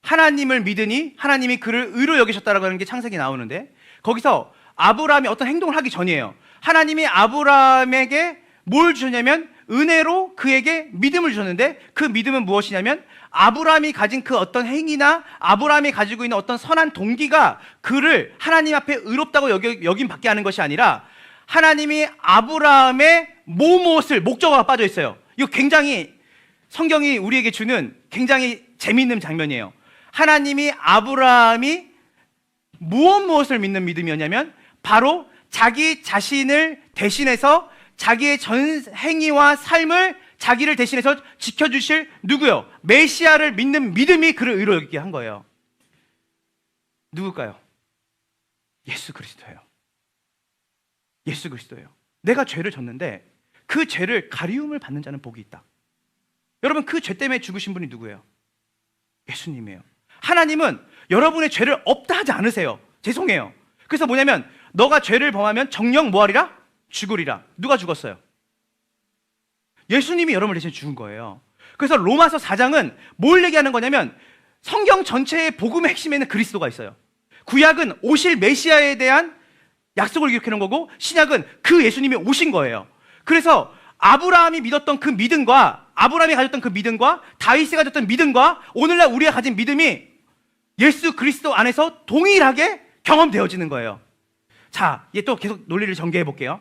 하나님을 믿으니 하나님이 그를 의로 여기셨다라고 하는 게 창세기 나오는데 거기서 아브라함이 어떤 행동을 하기 전이에요. 하나님이 아브라함에게 뭘 주셨냐면 은혜로 그에게 믿음을 주셨는데 그 믿음은 무엇이냐면 아브라함이 가진 그 어떤 행위나 아브라함이 가지고 있는 어떤 선한 동기가 그를 하나님 앞에 의롭다고 여김 받게 하는 것이 아니라 하나님이 아브라함의 무엇을 목적어가 빠져 있어요. 이거 굉장히 성경이 우리에게 주는 굉장히 재미있는 장면이에요. 하나님이 아브라함이 무엇을 믿는 믿음이었냐면 바로 자기 자신을 대신해서 자기의 전 행위와 삶을 자기를 대신해서 지켜주실 누구요? 메시아를 믿는 믿음이 그를 의로 여기게 한 거예요. 누굴까요? 예수 그리스도예요. 예수 그리스도예요. 내가 죄를 졌는데 그 죄를 가리움을 받는 자는 복이 있다. 여러분, 그 죄 때문에 죽으신 분이 누구예요? 예수님이에요. 하나님은 여러분의 죄를 없다 하지 않으세요. 죄송해요. 그래서 뭐냐면 너가 죄를 범하면 정녕 뭐하리라? 죽으리라. 누가 죽었어요? 예수님이 여러분을 대신 죽은 거예요. 그래서 로마서 4장은 뭘 얘기하는 거냐면 성경 전체의 복음의 핵심에는 그리스도가 있어요. 구약은 오실 메시아에 대한 약속을 기록해 놓은 거고, 신약은 그 예수님이 오신 거예요. 그래서 아브라함이 믿었던 그 믿음과, 아브라함이 가졌던 그 믿음과, 다윗이 가졌던 믿음과, 오늘날 우리가 가진 믿음이 예수 그리스도 안에서 동일하게 경험되어지는 거예요. 자, 이제 또 계속 논리를 전개해 볼게요.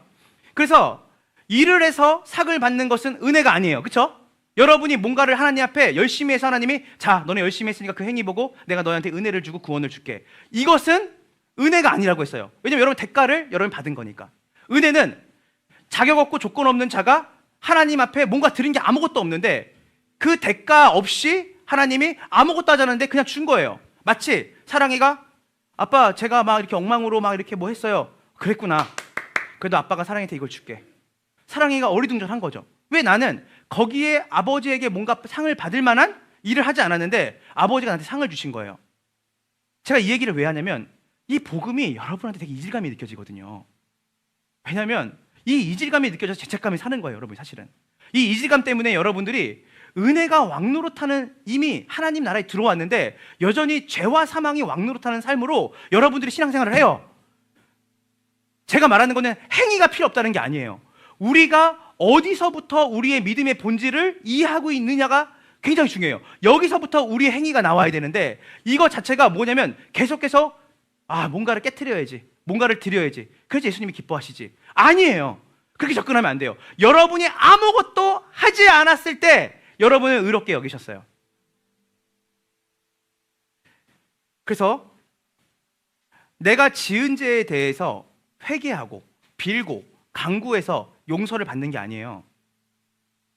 그래서 일을 해서 삭을 받는 것은 은혜가 아니에요. 그렇죠? 여러분이 뭔가를 하나님 앞에 열심히 해서 하나님이 자, 너네 열심히 했으니까 그 행위 보고 내가 너한테 은혜를 주고 구원을 줄게. 이것은 은혜가 아니라고 했어요. 왜냐면 여러분 대가를 여러분이 받은 거니까. 은혜는 자격 없고 조건 없는 자가 하나님 앞에 뭔가 드린 게 아무것도 없는데 그 대가 없이 하나님이 아무것도 하지 않았는데 그냥 준 거예요. 마치 사랑이가 아빠 제가 막 이렇게 엉망으로 막 이렇게 뭐 했어요. 그랬구나. 그래도 아빠가 사랑이한테 이걸 줄게. 사랑이가 어리둥절한 거죠. 왜 나는 거기에 아버지에게 뭔가 상을 받을 만한 일을 하지 않았는데 아버지가 나한테 상을 주신 거예요. 제가 이 얘기를 왜 하냐면 이 복음이 여러분한테 되게 이질감이 느껴지거든요. 왜냐하면 이 이질감이 느껴져서 죄책감이 사는 거예요. 여러분 사실은 이 이질감 때문에 여러분들이 은혜가 왕노릇하는 이미 하나님 나라에 들어왔는데 여전히 죄와 사망이 왕노릇하는 삶으로 여러분들이 신앙생활을 해요. 제가 말하는 거는 행위가 필요 없다는 게 아니에요. 우리가 어디서부터 우리의 믿음의 본질을 이해하고 있느냐가 굉장히 중요해요. 여기서부터 우리의 행위가 나와야 되는데 이거 자체가 뭐냐면 계속해서 뭔가를 깨트려야지, 뭔가를 드려야지, 그래서 예수님이 기뻐하시지. 아니에요. 그렇게 접근하면 안 돼요. 여러분이 아무것도 하지 않았을 때 여러분은 의롭게 여기셨어요. 그래서 내가 지은 죄에 대해서 회개하고 빌고 간구해서 용서를 받는 게 아니에요.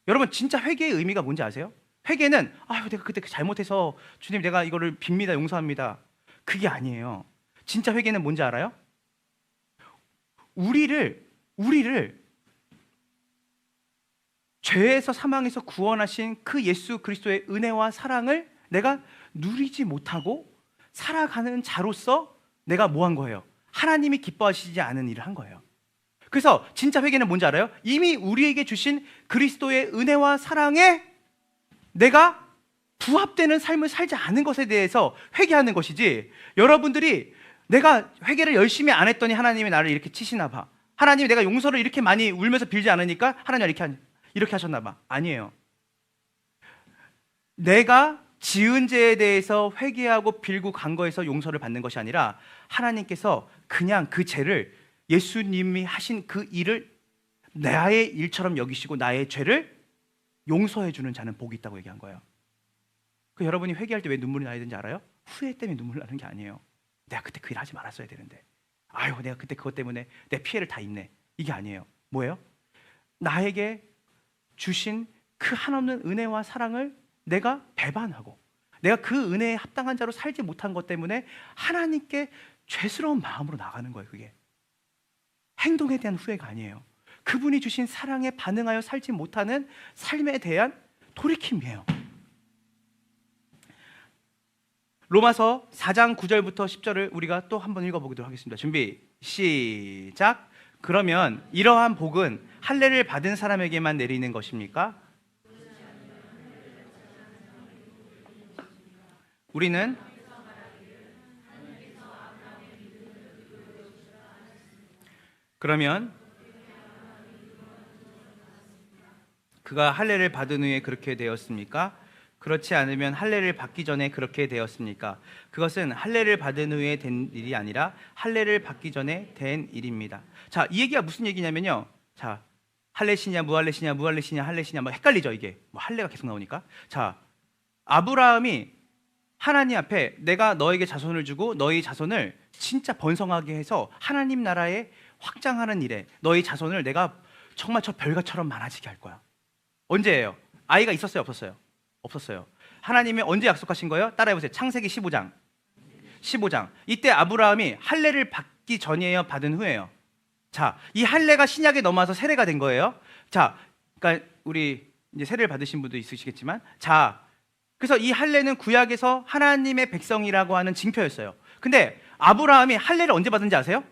여러분 진짜 회개의 의미가 뭔지 아세요? 회개는 내가 그때 잘못해서 주님 내가 이거를 빕니다, 용서합니다. 그게 아니에요. 진짜 회개는 뭔지 알아요? 우리를 죄에서 사망에서 구원하신 그 예수 그리스도의 은혜와 사랑을 내가 누리지 못하고 살아가는 자로서 내가 뭐 한 거예요? 하나님이 기뻐하시지 않은 일을 한 거예요. 그래서 진짜 회개는 뭔지 알아요? 이미 우리에게 주신 그리스도의 은혜와 사랑에 내가 부합되는 삶을 살지 않은 것에 대해서 회개하는 것이지, 여러분들이 내가 회개를 열심히 안 했더니 하나님이 나를 이렇게 치시나 봐, 하나님이 내가 용서를 이렇게 많이 울면서 빌지 않으니까 하나님이 이렇게 하셨나 봐. 아니에요. 내가 지은 죄에 대해서 회개하고 빌고 간거에서 용서를 받는 것이 아니라 하나님께서 그냥 그 죄를, 예수님이 하신 그 일을 나의 일처럼 여기시고 나의 죄를 용서해 주는 자는 복이 있다고 얘기한 거예요. 그 여러분이 회개할 때 왜 눈물이 나야 되는지 알아요? 후회 때문에 눈물 나는 게 아니에요. 내가 그때 그 일 하지 말았어야 되는데, 내가 그때 그것 때문에 내 피해를 다 입네, 이게 아니에요. 뭐예요? 나에게 주신 그 한없는 은혜와 사랑을 내가 배반하고 내가 그 은혜에 합당한 자로 살지 못한 것 때문에 하나님께 죄스러운 마음으로 나가는 거예요. 그게 행동에 대한 후회가 아니에요. 그분이 주신 사랑에 반응하여 살지 못하는 삶에 대한 돌이킴이에요. 로마서 4장 9절부터 10절을 우리가 또 한번 읽어보도록 하겠습니다. 준비 시작. 그러면 이러한 복은 할례를 받은 사람에게만 내리는 것입니까? 우리는 그러면 그가 할례를 받은 후에 그렇게 되었습니까? 그렇지 않으면 할례를 받기 전에 그렇게 되었습니까? 그것은 할례를 받은 후에 된 일이 아니라 할례를 받기 전에 된 일입니다. 자, 이 얘기가 무슨 얘기냐면요. 자, 할례시냐 무할례시냐 무할례시냐 할례시냐 뭐 헷갈리죠, 이게. 뭐 할례가 계속 나오니까. 자, 아브라함이 하나님 앞에 내가 너에게 자손을 주고 너희 자손을 진짜 번성하게 해서 하나님 나라에 확장하는 일에 너희 자손을 내가 정말 저 별가처럼 많아지게 할 거야. 언제예요? 아이가 있었어요, 없었어요? 없었어요. 하나님이 언제 약속하신 거예요? 따라해보세요. 창세기 15장. 이때 아브라함이 할례를 받기 전이에요, 받은 후예요? 자, 이 할례가 신약에 넘어와서 세례가 된 거예요. 자, 그러니까 우리 이제 세례를 받으신 분도 있으시겠지만, 자, 그래서 이 할례는 구약에서 하나님의 백성이라고 하는 징표였어요. 근데 아브라함이 할례를 언제 받은지 아세요?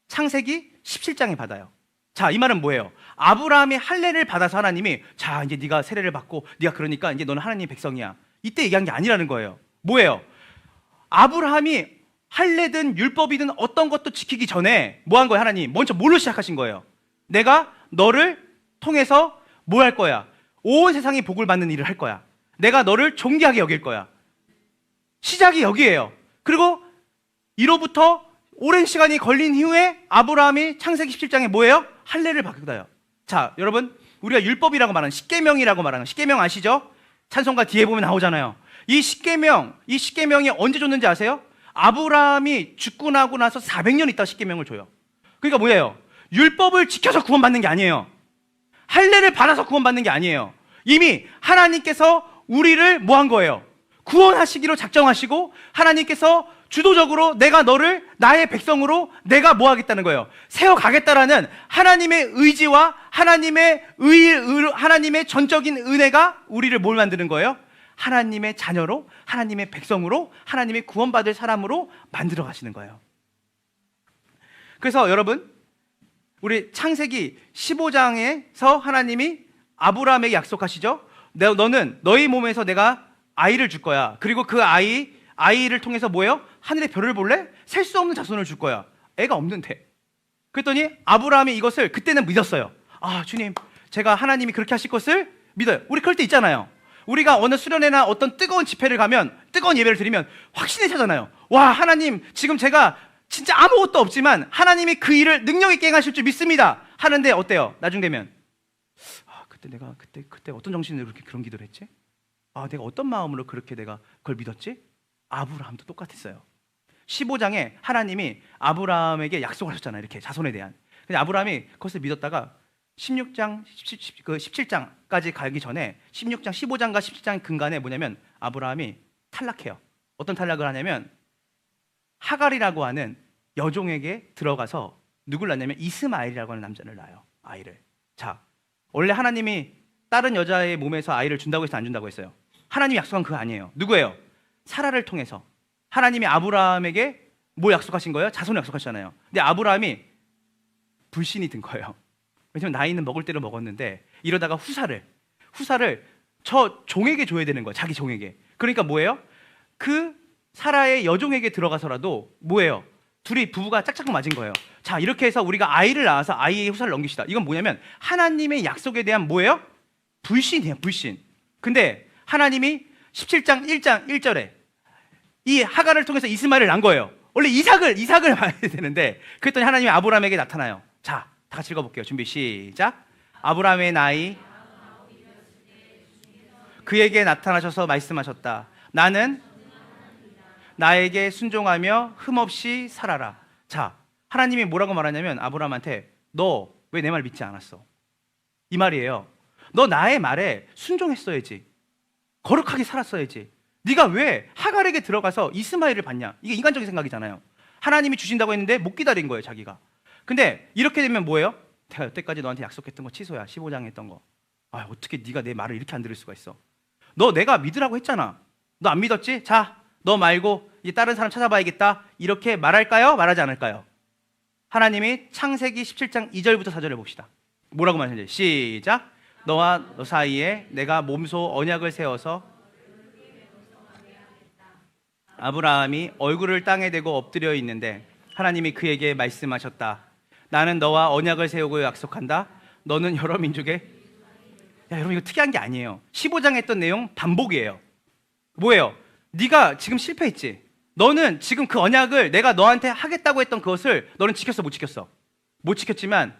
창세기 17장에 받아요. 자, 이 말은 뭐예요? 아브라함이 할례를 받아서 하나님이, 자, 이제 네가 세례를 받고 네가 그러니까 이제 너는 하나님의 백성이야, 이때 얘기한 게 아니라는 거예요. 뭐예요? 아브라함이 할례든 율법이든 어떤 것도 지키기 전에 뭐 한 거예요? 하나님 먼저 뭘로 시작하신 거예요? 내가 너를 통해서 뭐 할 거야? 온 세상이 복을 받는 일을 할 거야. 내가 너를 존귀하게 여길 거야. 시작이 여기예요. 그리고 이로부터 오랜 시간이 걸린 이후에 아브라함이 창세기 17장에 뭐예요? 할례를 받아요. 자, 여러분, 우리가 율법이라고 말하는 십계명이라고 말하는 십계명 아시죠? 찬송가 뒤에 보면 나오잖아요. 이 십계명이 언제 줬는지 아세요? 아브라함이 죽고 나고 나서 400년 있다 십계명을 줘요. 그러니까 뭐예요? 율법을 지켜서 구원받는 게 아니에요. 할례를 받아서 구원받는 게 아니에요. 이미 하나님께서 우리를 뭐 한 거예요? 구원하시기로 작정하시고 하나님께서 주도적으로 내가 너를 나의 백성으로 내가 뭐 하겠다는 거예요? 세워가겠다라는 하나님의 의지와 하나님의 전적인 은혜가 우리를 뭘 만드는 거예요? 하나님의 자녀로, 하나님의 백성으로, 하나님의 구원받을 사람으로 만들어 가시는 거예요. 그래서 여러분, 우리 창세기 15장에서 하나님이 아브라함에게 약속하시죠? 너는 너희 몸에서 내가 아이를 줄 거야. 그리고 그 아이를 통해서 뭐예요? 하늘의 별을 볼래? 셀 수 없는 자손을 줄 거야. 애가 없는데. 그랬더니 아브라함이 이것을 그때는 믿었어요. 아, 주님, 제가 하나님이 그렇게 하실 것을 믿어요. 우리 그럴 때 있잖아요. 우리가 어느 수련회나 어떤 뜨거운 집회를 가면, 뜨거운 예배를 드리면 확신이 차잖아요. 와, 하나님, 지금 제가 진짜 아무것도 없지만 하나님이 그 일을 능력 있게 행하실 줄 믿습니다 하는데 어때요? 나중 되면, 아, 그때 내가 그때 어떤 정신으로 그런 기도를 했지? 아, 내가 어떤 마음으로 그렇게 내가 그걸 믿었지? 아브라함도 똑같았어요. 15장에 하나님이 아브라함에게 약속을 하셨잖아요. 이렇게 자손에 대한. 근데 아브라함이 그것을 믿었다가 16장, 17장까지 가기 전에 16장, 15장과 17장 근간에 뭐냐면 아브라함이 탈락해요. 어떤 탈락을 하냐면 하갈이라고 하는 여종에게 들어가서 누굴 낳냐면 이스마엘이라고 하는 남자를 낳아요. 아이를. 자, 원래 하나님이 다른 여자의 몸에서 아이를 준다고 해서 안 준다고 했어요? 하나님이 약속한 그거 아니에요. 누구예요? 사라를 통해서 하나님이 아브라함에게 뭐 약속하신 거예요? 자손을 약속하셨잖아요. 근데 아브라함이 불신이 든 거예요. 왜냐면 나이는 먹을 대로 먹었는데 이러다가 후사를 저 종에게 줘야 되는 거예요. 자기 종에게. 그러니까 뭐예요? 그 사라의 여종에게 들어가서라도 뭐예요? 둘이 부부가 짝짝 맞은 거예요. 자, 이렇게 해서 우리가 아이를 낳아서 아이의 후사를 넘기시다. 이건 뭐냐면 하나님의 약속에 대한 뭐예요? 불신이에요. 불신. 근데 하나님이 17장 1장 1절에 이 하갈을 통해서 이스마엘을 낳은 거예요. 원래 이삭을 낳아야 되는데 그랬더니 하나님이 아브라함에게 나타나요. 자, 다 같이 읽어볼게요. 준비 시작. 아브라함의 나이 그에게 나타나셔서 말씀하셨다. 나는 나에게 순종하며 흠없이 살아라. 자, 하나님이 뭐라고 말하냐면 아브라함한테 너 왜 내 말 믿지 않았어? 이 말이에요. 너 나의 말에 순종했어야지. 거룩하게 살았어야지. 네가 왜 하갈에게 들어가서 이스마엘을 받냐? 이게 인간적인 생각이잖아요. 하나님이 주신다고 했는데 못 기다린 거예요, 자기가. 근데 이렇게 되면 뭐예요? 내가 여태까지 너한테 약속했던 거 취소야. 15장에 했던 거. 아, 어떻게 네가 내 말을 이렇게 안 들을 수가 있어? 너 내가 믿으라고 했잖아. 너 안 믿었지? 자, 너 말고 이제 다른 사람 찾아봐야겠다. 이렇게 말할까요? 말하지 않을까요? 하나님이 창세기 17장 2절부터 4절을 봅시다. 뭐라고 말하는지 시작. 너와 너 사이에 내가 몸소 언약을 세워서 아브라함이 얼굴을 땅에 대고 엎드려 있는데 하나님이 그에게 말씀하셨다. 나는 너와 언약을 세우고 약속한다. 너는 여러 민족의 여러분 이거 특이한 게 아니에요. 15장에 했던 내용 반복이에요. 뭐예요? 네가 지금 실패했지. 너는 지금 그 언약을 내가 너한테 하겠다고 했던 그것을 너는 지켰어 못 지켰어? 못 지켰지만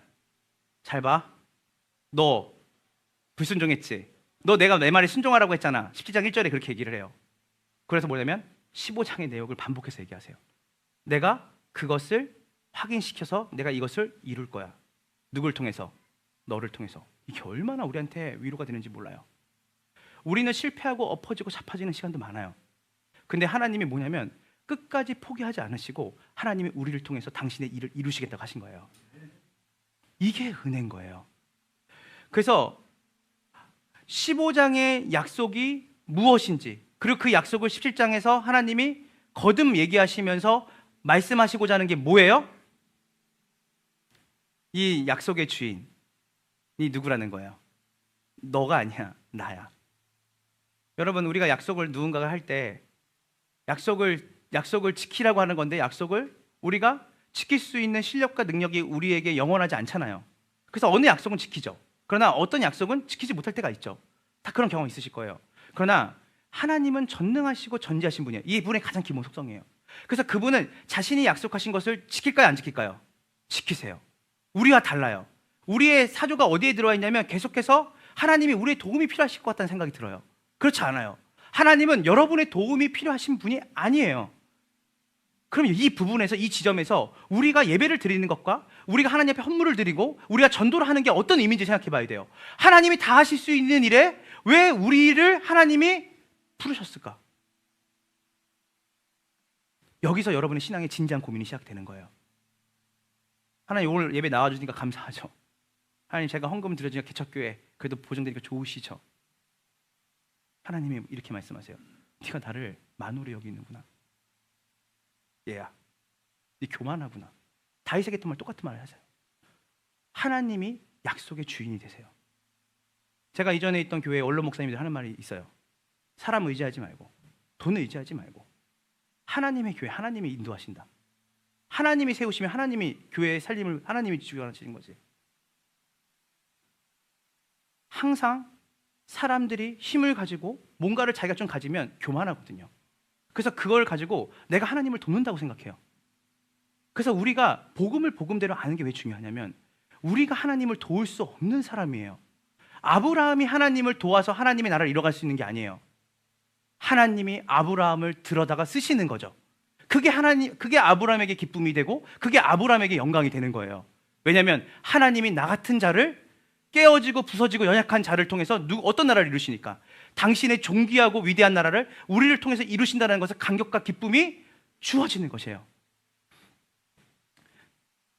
잘 봐. 너 불순종했지. 너 내가 내 말에 순종하라고 했잖아. 17장 1절에 그렇게 얘기를 해요. 그래서 뭐냐면 15장의 내용을 반복해서 얘기하세요. 내가 그것을 확인시켜서 내가 이것을 이룰 거야. 누굴 통해서? 너를 통해서. 이게 얼마나 우리한테 위로가 되는지 몰라요. 우리는 실패하고 엎어지고 자빠지는 시간도 많아요. 근데 하나님이 뭐냐면 끝까지 포기하지 않으시고 하나님이 우리를 통해서 당신의 일을 이루시겠다고 하신 거예요. 이게 은혜인 거예요. 그래서 15장의 약속이 무엇인지, 그리고 그 약속을 17장에서 하나님이 거듭 얘기하시면서 말씀하시고자 하는 게 뭐예요? 이 약속의 주인이 누구라는 거예요? 너가 아니야, 나야. 여러분, 우리가 약속을 누군가가 할 때 약속을 지키라고 하는 건데, 약속을 우리가 지킬 수 있는 실력과 능력이 우리에게 영원하지 않잖아요. 그래서 어느 약속은 지키죠. 그러나 어떤 약속은 지키지 못할 때가 있죠. 다 그런 경험 있으실 거예요. 그러나 하나님은 전능하시고 전지하신 분이에요. 이 분의 가장 기본 속성이에요. 그래서 그분은 자신이 약속하신 것을 지킬까요, 안 지킬까요? 지키세요. 우리와 달라요. 우리의 사조가 어디에 들어와 있냐면, 계속해서 하나님이 우리의 도움이 필요하실 것 같다는 생각이 들어요. 그렇지 않아요. 하나님은 여러분의 도움이 필요하신 분이 아니에요. 그럼 이 부분에서, 이 지점에서 우리가 예배를 드리는 것과 우리가 하나님 앞에 헌물을 드리고 우리가 전도를 하는 게 어떤 의미인지 생각해 봐야 돼요. 하나님이 다 하실 수 있는 일에 왜 우리를 하나님이 부르셨을까? 여기서 여러분의 신앙의 진지한 고민이 시작되는 거예요. 하나님, 오늘 예배 나와주시니까 감사하죠. 하나님, 제가 헌금 드려주니까 개척교회 그래도 보증되니까 좋으시죠. 하나님이 이렇게 말씀하세요. 네가 나를 만으로 여기는구나. 얘야, 네 교만하구나. 다윗에게 했던 말 똑같은 말을 하세요. 하나님이 약속의 주인이 되세요. 제가 이전에 있던 교회 원로 목사님들이 하는 말이 있어요. 사람 의지하지 말고, 돈 의지하지 말고, 하나님의 교회, 하나님이 인도하신다. 하나님이 세우시면 하나님이 교회의 살림을 하나님이 주관하시는 거지. 항상 사람들이 힘을 가지고 뭔가를 자기가 좀 가지면 교만하거든요. 그래서 그걸 가지고 내가 하나님을 돕는다고 생각해요. 그래서 우리가 복음을 복음대로 아는 게 왜 중요하냐면, 우리가 하나님을 도울 수 없는 사람이에요. 아브라함이 하나님을 도와서 하나님의 나라를 이뤄갈 수 있는 게 아니에요. 하나님이 아브라함을 들어다가 쓰시는 거죠. 그게 아브라함에게 기쁨이 되고 그게 아브라함에게 영광이 되는 거예요. 왜냐하면 하나님이 나 같은 자를, 깨어지고 부서지고 연약한 자를 통해서 어떤 나라를 이루시니까, 당신의 존귀하고 위대한 나라를 우리를 통해서 이루신다는 것에 감격과 기쁨이 주어지는 것이에요.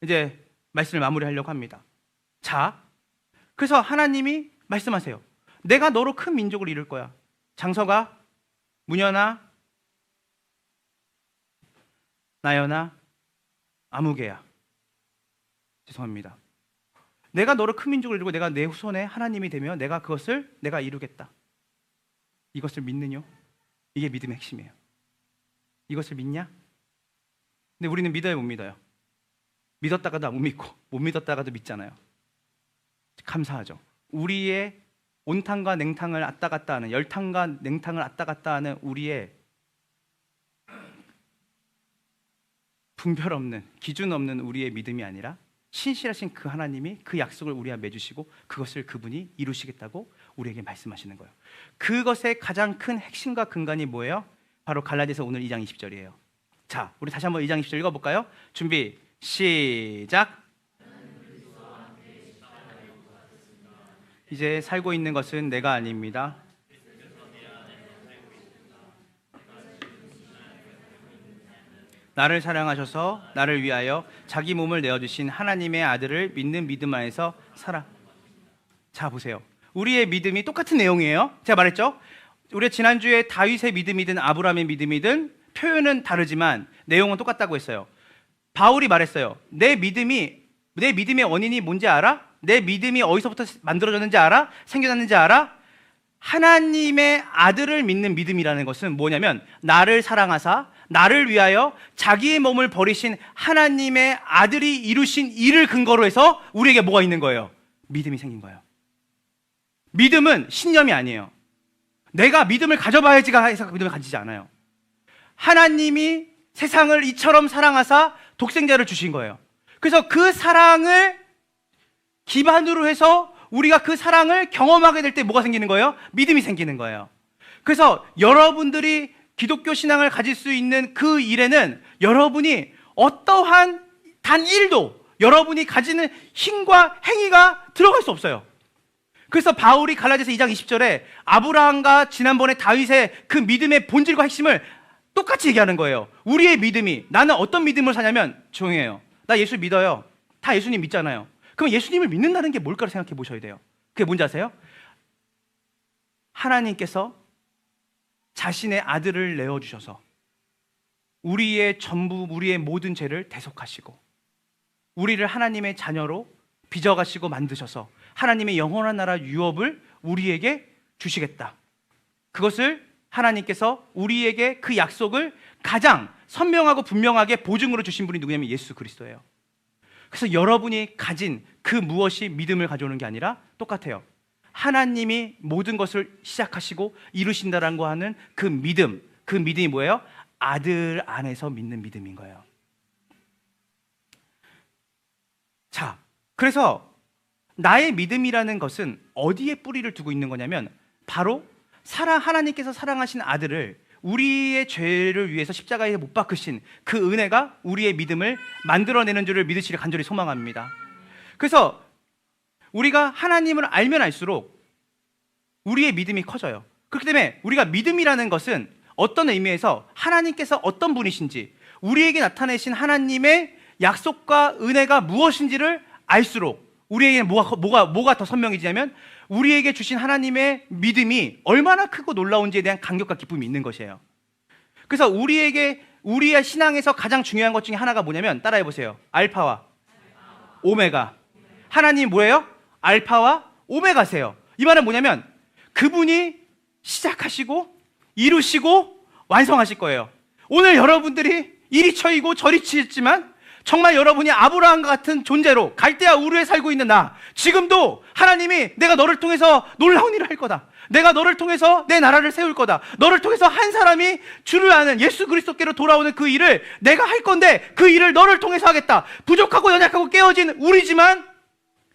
이제 말씀을 마무리하려고 합니다. 자, 그래서 하나님이 말씀하세요. 내가 너로 큰 민족을 이룰 거야. 장서가, 문현아, 나연아, 아무개야. 죄송합니다. 내가 너를 큰 민족을 이루고 내가 내 후손의 하나님이 되며 내가 그것을 내가 이루겠다. 이것을 믿느뇨? 이게 믿음의 핵심이에요. 이것을 믿냐? 근데 우리는 믿어요, 못 믿어요? 믿었다가도 못 믿고 못 믿었다가도 믿잖아요. 감사하죠. 우리의 온탕과 냉탕을 왔다 갔다 하는, 열탕과 냉탕을 왔다 갔다 하는 우리의 분별 없는, 기준 없는 우리의 믿음이 아니라 신실하신 그 하나님이 그 약속을 우리와 맺으시고 그것을 그분이 이루시겠다고 우리에게 말씀하시는 거예요. 그것의 가장 큰 핵심과 근간이 뭐예요? 바로 갈라디아서 오늘 2장 20절이에요. 자, 우리 다시 한번 2장 20절 읽어볼까요? 준비, 시작. 이제 살고 있는 것은 내가 아닙니다. 나를 사랑하셔서 나를 위하여 자기 몸을 내어주신 하나님의 아들을 믿는 믿음 안에서 살아. 자, 보세요. 우리의 믿음이 똑같은 내용이에요. 제가 말했죠? 우리가 지난주에 다윗의 믿음이든 아브라함의 믿음이든 표현은 다르지만 내용은 똑같다고 했어요. 바울이 말했어요. 내 믿음의 원인이 뭔지 알아? 내 믿음이 어디서부터 만들어졌는지 알아? 생겨났는지 알아? 하나님의 아들을 믿는 믿음이라는 것은 뭐냐면, 나를 사랑하사 나를 위하여 자기의 몸을 버리신 하나님의 아들이 이루신 일을 근거로 해서 우리에게 뭐가 있는 거예요? 믿음이 생긴 거예요. 믿음은 신념이 아니에요. 내가 믿음을 가져봐야지가 해서 믿음을 가지지 않아요. 하나님이 세상을 이처럼 사랑하사 독생자를 주신 거예요. 그래서 그 사랑을 기반으로 해서 우리가 그 사랑을 경험하게 될 때 뭐가 생기는 거예요? 믿음이 생기는 거예요. 그래서 여러분들이 기독교 신앙을 가질 수 있는 그 일에는 여러분이 어떠한 단 1도 여러분이 가지는 힘과 행위가 들어갈 수 없어요. 그래서 바울이 갈라디아서 2장 20절에 아브라함과 지난번에 다윗의 그 믿음의 본질과 핵심을 똑같이 얘기하는 거예요. 우리의 믿음이, 나는 어떤 믿음을 사냐면, 조용히 해요. 나 예수 믿어요. 다 예수님 믿잖아요. 그럼 예수님을 믿는다는 게 뭘까를 생각해 보셔야 돼요. 그게 뭔지 아세요? 하나님께서 자신의 아들을 내어주셔서 우리의 전부, 우리의 모든 죄를 대속하시고 우리를 하나님의 자녀로 빚어가시고 만드셔서 하나님의 영원한 나라 유업을 우리에게 주시겠다. 그것을 하나님께서 우리에게 그 약속을 가장 선명하고 분명하게 보증으로 주신 분이 누구냐면 예수 그리스도예요. 그래서 여러분이 가진 그 무엇이 믿음을 가져오는 게 아니라 똑같아요. 하나님이 모든 것을 시작하시고 이루신다라고 하는 그 믿음, 그 믿음이 뭐예요? 아들 안에서 믿는 믿음인 거예요. 자, 그래서 나의 믿음이라는 것은 어디에 뿌리를 두고 있는 거냐면 바로 하나님께서 사랑하신 아들을 우리의 죄를 위해서 십자가에 못 박으신 그 은혜가 우리의 믿음을 만들어내는 줄을 믿으시길 간절히 소망합니다. 그래서 우리가 하나님을 알면 알수록 우리의 믿음이 커져요. 그렇기 때문에 우리가 믿음이라는 것은 어떤 의미에서 하나님께서 어떤 분이신지 우리에게 나타내신 하나님의 약속과 은혜가 무엇인지를 알수록 우리에게는 뭐가 더 선명해지냐면 우리에게 주신 하나님의 믿음이 얼마나 크고 놀라운지에 대한 감격과 기쁨이 있는 것이에요. 그래서 우리의 신앙에서 가장 중요한 것 중에 하나가 뭐냐면 따라해 보세요. 알파와 오메가. 하나님 뭐예요? 알파와 오메가세요. 이 말은 뭐냐면 그분이 시작하시고 이루시고 완성하실 거예요. 오늘 여러분들이 이리 쳐이고 저리 치였지만 정말 여러분이 아브라함과 같은 존재로 갈대아 우르에 살고 있는 나, 지금도 하나님이 내가 너를 통해서 놀라운 일을 할 거다. 내가 너를 통해서 내 나라를 세울 거다. 너를 통해서 한 사람이 주를 아는 예수 그리스도께로 돌아오는 그 일을 내가 할 건데 그 일을 너를 통해서 하겠다. 부족하고 연약하고 깨어진 우리지만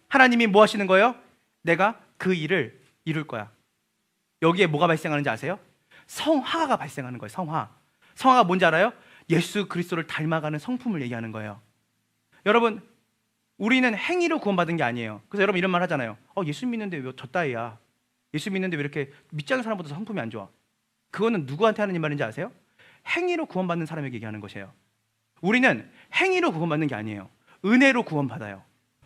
하나님이 뭐 하시는 거예요? 내가 그 일을 이룰 거야. 여기에 뭐가 발생하는지 아세요? 성화가 발생하는 거예요. 성화가 뭔지 알아요? 예수 그리스도를 닮아가는 성품을 얘기하는 거예요. 여러분, 우리는 행위로 구원받은 게 아니에요. 그래서 여러분 이런 말 하잖아요. 예수 믿는데 왜 저 따위야? 예수 믿는데 왜 이렇게 믿지 않는 사람보다 성품이 안 좋아? 그거는 누구한테 하는 말인지 아세요? 행위로 구원받는 사람에게 얘기하는 것이에요. 우리는 행위로 구원받는 게 아니에요. 은혜로 구원받아요.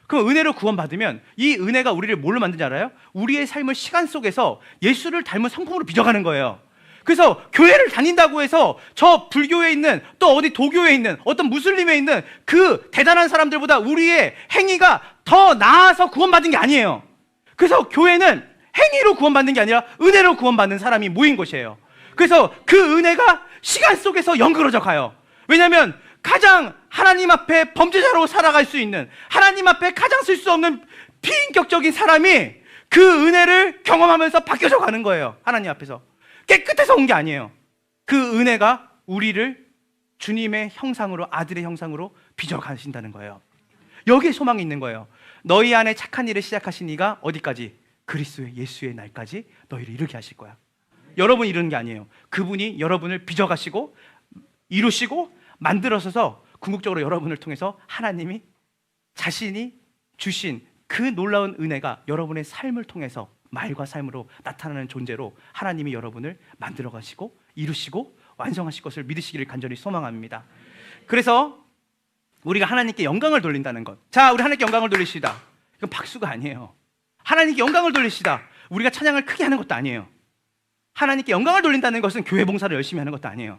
그럼 은혜로 구원받으면 이 은혜가 우리를 뭘로 만드는지 알아요? 우리의 삶을 시간 속에서 예수를 닮은 성품으로 빚어가는 거예요. 그래서 교회를 다닌다고 해서 저 불교에 있는 또 어디 도교에 있는 어떤 무슬림에 있는 그 대단한 사람들보다 우리의 행위가 더 나아서 구원받은 게 아니에요. 그래서 교회는 행위로 구원받는 게 아니라 은혜로 구원받는 사람이 모인 것이에요. 그래서 그 은혜가 시간 속에서 연그러져 가요. 왜냐하면 가장 하나님 앞에 범죄자로 살아갈 수 있는, 하나님 앞에 가장 쓸 수 없는 비인격적인 사람이 그 은혜를 경험하면서 바뀌어져 가는 거예요. 하나님 앞에서 깨끗해서 온 게 아니에요. 그 은혜가 우리를 주님의 형상으로, 아들의 형상으로 빚어 가신다는 거예요. 여기에 소망이 있는 거예요. 너희 안에 착한 일을 시작하신 이가 어디까지? 그리스도의 예수의 날까지 너희를 이르게 하실 거야. 여러분이 이루는 게 아니에요. 그분이 여러분을 빚어 가시고 이루시고 만들어서서 궁극적으로 여러분을 통해서 하나님이 자신이 주신 그 놀라운 은혜가 여러분의 삶을 통해서 말과 삶으로 나타나는 존재로 하나님이 여러분을 만들어 가시고 이루시고 완성하실 것을 믿으시기를 간절히 소망합니다. 그래서 우리가 하나님께 영광을 돌린다는 것. 자, 우리 하나님께 영광을 돌리시다. 이건 박수가 아니에요. 하나님께 영광을 돌리시다. 우리가 찬양을 크게 하는 것도 아니에요. 하나님께 영광을 돌린다는 것은 교회 봉사를 열심히 하는 것도 아니에요.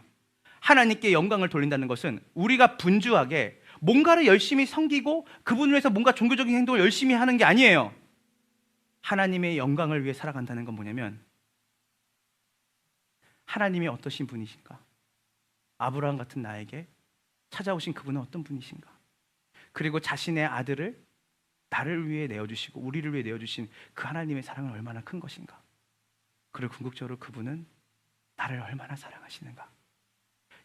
하나님께 영광을 돌린다는 것은 우리가 분주하게 뭔가를 열심히 섬기고 그분을 위해서 뭔가 종교적인 행동을 열심히 하는 게 아니에요. 하나님의 영광을 위해 살아간다는 건 뭐냐면 하나님이 어떠신 분이신가? 아브라함 같은 나에게 찾아오신 그분은 어떤 분이신가? 그리고 자신의 아들을 나를 위해 내어주시고 우리를 위해 내어주신 그 하나님의 사랑은 얼마나 큰 것인가? 그리고 궁극적으로 그분은 나를 얼마나 사랑하시는가?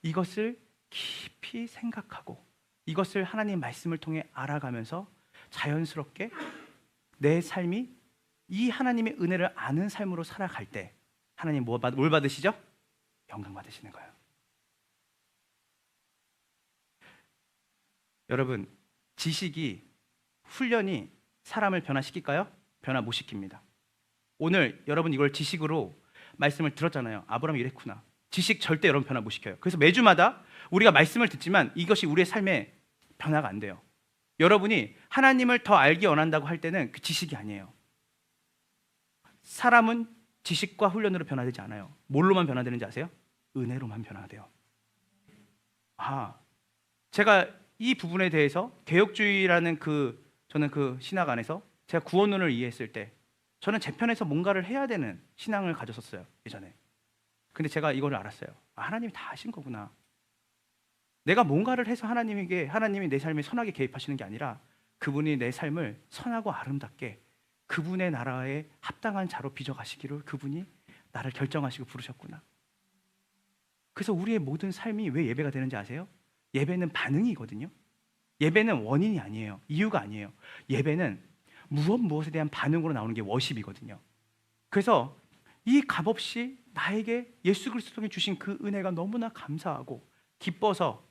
이것을 깊이 생각하고 이것을 하나님의 말씀을 통해 알아가면서 자연스럽게 내 삶이 이 하나님의 은혜를 아는 삶으로 살아갈 때 하나님 뭘 받으시죠? 영광 받으시는 거예요. 여러분, 지식이, 훈련이 사람을 변화시킬까요? 변화 못 시킵니다. 오늘 여러분 이걸 지식으로 말씀을 들었잖아요. 아브라함이 이랬구나. 지식 절대 여러분 변화 못 시켜요. 그래서 매주마다 우리가 말씀을 듣지만 이것이 우리의 삶에 변화가 안 돼요. 여러분이 하나님을 더 알기 원한다고 할 때는 그 지식이 아니에요. 사람은 지식과 훈련으로 변화되지 않아요. 뭘로만 변화되는지 아세요? 은혜로만 변화돼요. 제가 이 부분에 대해서 개혁주의라는 저는 그 신학 안에서 제가 구원론을 이해했을 때 저는 제 편에서 뭔가를 해야 되는 신앙을 가졌었어요, 예전에. 근데 제가 이걸 알았어요. 하나님이 다 하신 거구나. 내가 뭔가를 해서 하나님이 내 삶에 선하게 개입하시는 게 아니라 그분이 내 삶을 선하고 아름답게 그분의 나라에 합당한 자로 빚어가시기를 그분이 나를 결정하시고 부르셨구나. 그래서 우리의 모든 삶이 왜 예배가 되는지 아세요? 예배는 반응이거든요. 예배는 원인이 아니에요. 이유가 아니에요. 예배는 무엇에 대한 반응으로 나오는 게 워십이거든요. 그래서 이 값없이 나에게 예수 그리스도 통해 주신 그 은혜가 너무나 감사하고 기뻐서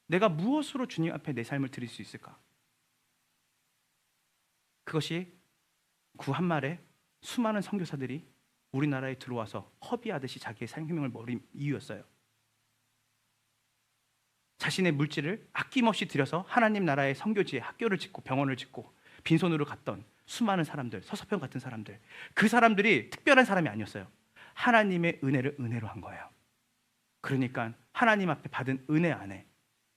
내가 무엇으로 주님 앞에 내 삶을 드릴 수 있을까? 그것이 구 한말에 수많은 선교사들이 우리나라에 들어와서 허비하듯이 자기의 생명을 버린 이유였어요. 자신의 물질을 아낌없이 들여서 하나님 나라의 선교지에 학교를 짓고 병원을 짓고 빈손으로 갔던 수많은 사람들, 서서평 같은 사람들, 그 사람들이 특별한 사람이 아니었어요. 하나님의 은혜를 은혜로 한 거예요. 그러니까 하나님 앞에 받은 은혜 안에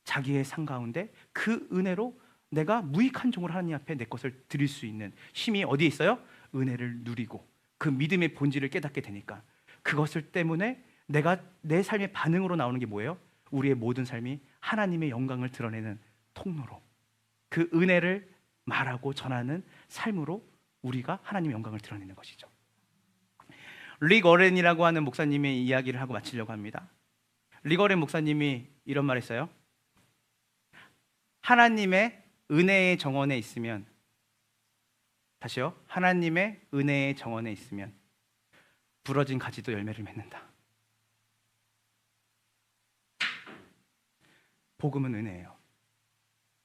자기의 삶 가운데 그 은혜로 내가 무익한 종으로 하나님 앞에 내 것을 드릴 수 있는 힘이 어디에 있어요? 은혜를 누리고 그 믿음의 본질을 깨닫게 되니까 그것을 때문에 내가 내 삶의 반응으로 나오는 게 뭐예요? 우리의 모든 삶이 하나님의 영광을 드러내는 통로로 그 은혜를 말하고 전하는 삶으로 우리가 하나님의 영광을 드러내는 것이죠. 릭 어렌이라고 하는 목사님의 이야기를 하고 마치려고 합니다. 릭 어렌 목사님이 이런 말 했어요. 하나님의 은혜의 정원에 있으면, 다시요, 하나님의 은혜의 정원에 있으면 부러진 가지도 열매를 맺는다. 복음은 은혜예요.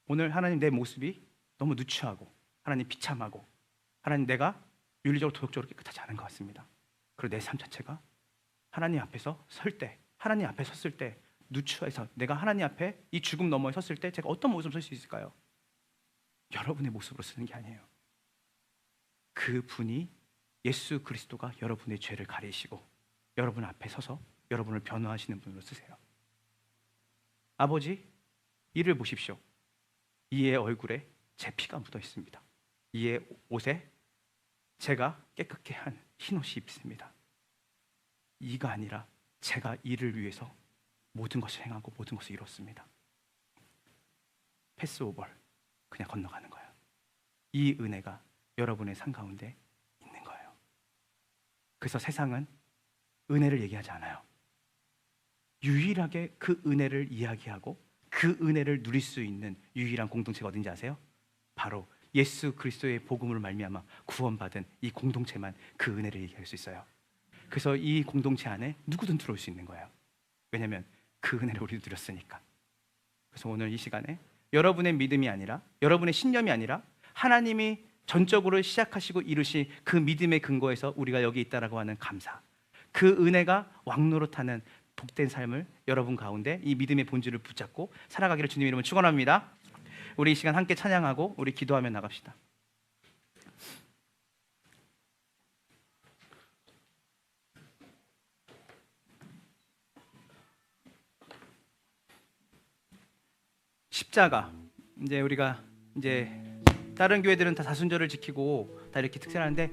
오늘 하나님 내 모습이 너무 누추하고 하나님 비참하고 하나님 내가 윤리적으로 도덕적으로 깨끗하지 않은 것 같습니다. 그리고 내 삶 자체가 하나님 앞에서 하나님 앞에 섰을 때 누추해서 내가 하나님 앞에 이 죽음 너머에 섰을 때 제가 어떤 모습으로 설 수 있을까요? 여러분의 모습으로 쓰는 게 아니에요. 그 분이 예수 그리스도가 여러분의 죄를 가리시고 여러분 앞에 서서 여러분을 변호하시는 분으로 쓰세요. 아버지, 이를 보십시오. 이의 얼굴에 제 피가 묻어 있습니다. 이의 옷에 제가 깨끗게 한 흰옷이 입습니다. 이가 아니라 제가 이를 위해서 모든 것을 행하고 모든 것을 이뤘습니다. 패스오버, 그냥 건너가는 거예요. 이 은혜가 여러분의 삶 가운데 있는 거예요. 그래서 세상은 은혜를 얘기하지 않아요. 유일하게 그 은혜를 이야기하고 그 은혜를 누릴 수 있는 유일한 공동체가 어딘지 아세요? 바로 예수 그리스도의 복음으로 말미암아 구원받은 이 공동체만 그 은혜를 얘기할 수 있어요. 그래서 이 공동체 안에 누구든 들어올 수 있는 거예요. 왜냐하면 그 은혜를 우리도 누렸으니까. 그래서 오늘 이 시간에 여러분의 믿음이 아니라, 여러분의 신념이 아니라 하나님이 전적으로 시작하시고 이루신 그 믿음의 근거에서 우리가 여기 있다라고 하는 감사, 그 은혜가 왕노릇하는 복된 삶을 여러분 가운데 이 믿음의 본질을 붙잡고 살아가기를 주님 이름으로 축원합니다. 우리 이 시간 함께 찬양하고 우리 기도하며 나갑시다. 십자가, 이제 우리가 이제 다른 교회들은 다 사순절을 지키고 다 이렇게 특세하는데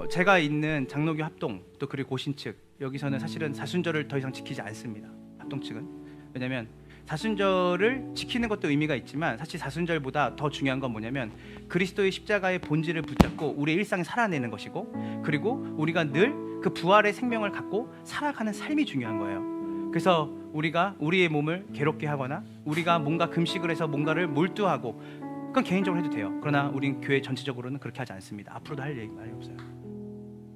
제가 있는 장로교 합동 또 그리고 고신 측 여기서는 사실은 사순절을 더 이상 지키지 않습니다. 합동 측은. 왜냐하면 사순절을 지키는 것도 의미가 있지만 사실 사순절보다 더 중요한 건 뭐냐면 그리스도의 십자가의 본질을 붙잡고 우리의 일상에 살아내는 것이고 그리고 우리가 늘 그 부활의 생명을 갖고 살아가는 삶이 중요한 거예요. 그래서 우리가 우리의 몸을 괴롭게 하거나 우리가 뭔가 금식을 해서 뭔가를 몰두하고 그건 개인적으로 해도 돼요. 그러나 우린 교회 전체적으로는 그렇게 하지 않습니다. 앞으로도 할 얘기 말이 없어요.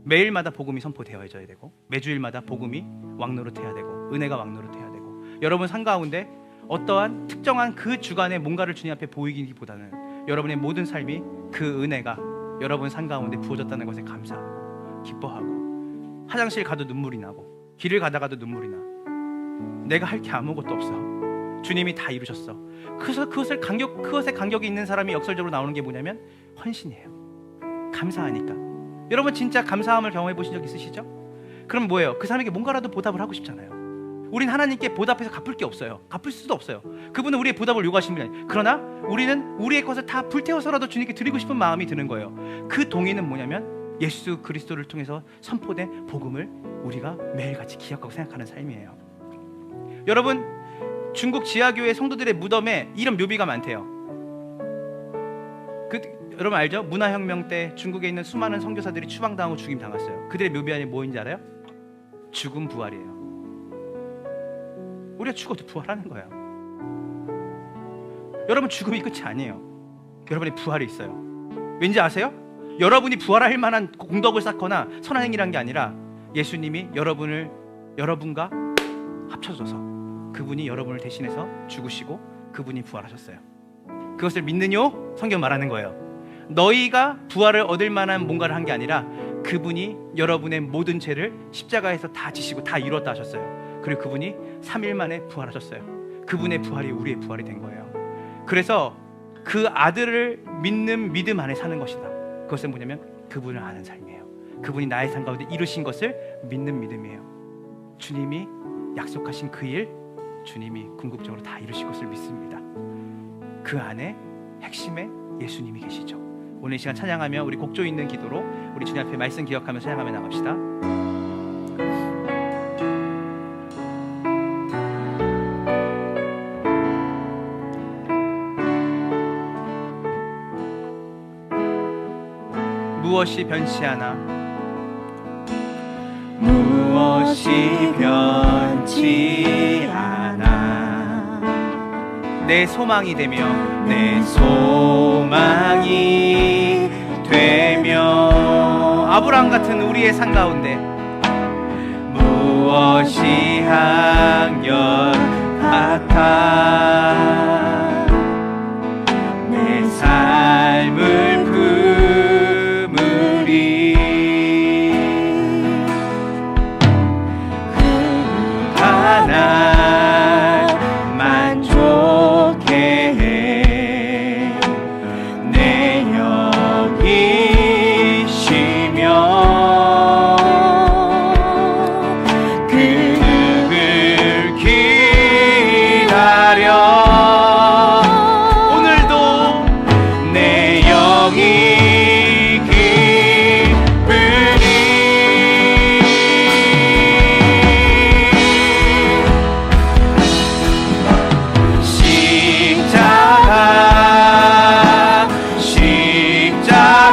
매일마다 복음이 선포되어져야 되고 매주일마다 복음이 왕노릇해야 되고 은혜가 왕노릇해야 되고 여러분 삶 가운데 어떠한 특정한 그 주간에 뭔가를 주님 앞에 보이기보다는 여러분의 모든 삶이 그 은혜가 여러분 삶 가운데 부어졌다는 것에 감사하고 기뻐하고 화장실 가도 눈물이 나고 길을 가다가도 눈물이 나. 내가 할 게 아무것도 없어. 주님이 다 이루셨어. 그래서 그것에 간격이 있는 사람이 역설적으로 나오는 게 뭐냐면 헌신이에요. 감사하니까. 여러분 진짜 감사함을 경험해 보신 적 있으시죠? 그럼 뭐예요? 그 사람에게 뭔가라도 보답을 하고 싶잖아요. 우린 하나님께 보답해서 갚을 게 없어요. 갚을 수도 없어요. 그분은 우리의 보답을 요구하시는 분이 아니에요. 그러나 우리는 우리의 것을 다 불태워서라도 주님께 드리고 싶은 마음이 드는 거예요. 그 동의는 뭐냐면 예수 그리스도를 통해서 선포된 복음을 우리가 매일같이 기억하고 생각하는 삶이에요. 여러분, 중국 지하교회 성도들의 무덤에 이런 묘비가 많대요. 여러분 알죠? 문화혁명 때 중국에 있는 수많은 선교사들이 추방당하고 죽임당했어요. 그들의 묘비 안에 뭐인지 알아요? 죽음 부활이에요. 우리가 죽어도 부활하는 거예요. 여러분, 죽음이 끝이 아니에요. 여러분의 부활이 있어요. 왠지 아세요? 여러분이 부활할 만한 공덕을 쌓거나 선한 행위란 게 아니라 예수님이 여러분과 합쳐져서 그분이 여러분을 대신해서 죽으시고 그분이 부활하셨어요. 그것을 믿느뇨? 성경 말하는 거예요. 너희가 부활을 얻을 만한 뭔가를 한 게 아니라 그분이 여러분의 모든 죄를 십자가에서 다 지시고 다 이뤘다 하셨어요. 그리고 그분이 3일 만에 부활하셨어요. 그분의 부활이 우리의 부활이 된 거예요. 그래서 그 아들을 믿는 믿음 안에 사는 것이다. 그것은 뭐냐면 그분을 아는 삶이에요. 그분이 나의 삶 가운데 이루신 것을 믿는 믿음이에요. 주님이 약속하신 그 일, 주님이 궁극적으로 다 이루실 것을 믿습니다. 그 안에 핵심에 예수님이 계시죠. 오늘 이 시간 찬양하며 우리 곡조 있는 기도로 우리 주님 앞에 말씀 기억하며 찬양하며 나갑시다. 무엇이 변치하나 무엇이 변치 않아 내 소망이 되며 내 소망이 되며 아브라함 같은 우리의 삶 가운데 무엇이 한결같아 내 삶을 품으리 그 하나 만족해 해 내 영이시며 그를 기다려 오늘도 내 영이 기쁘니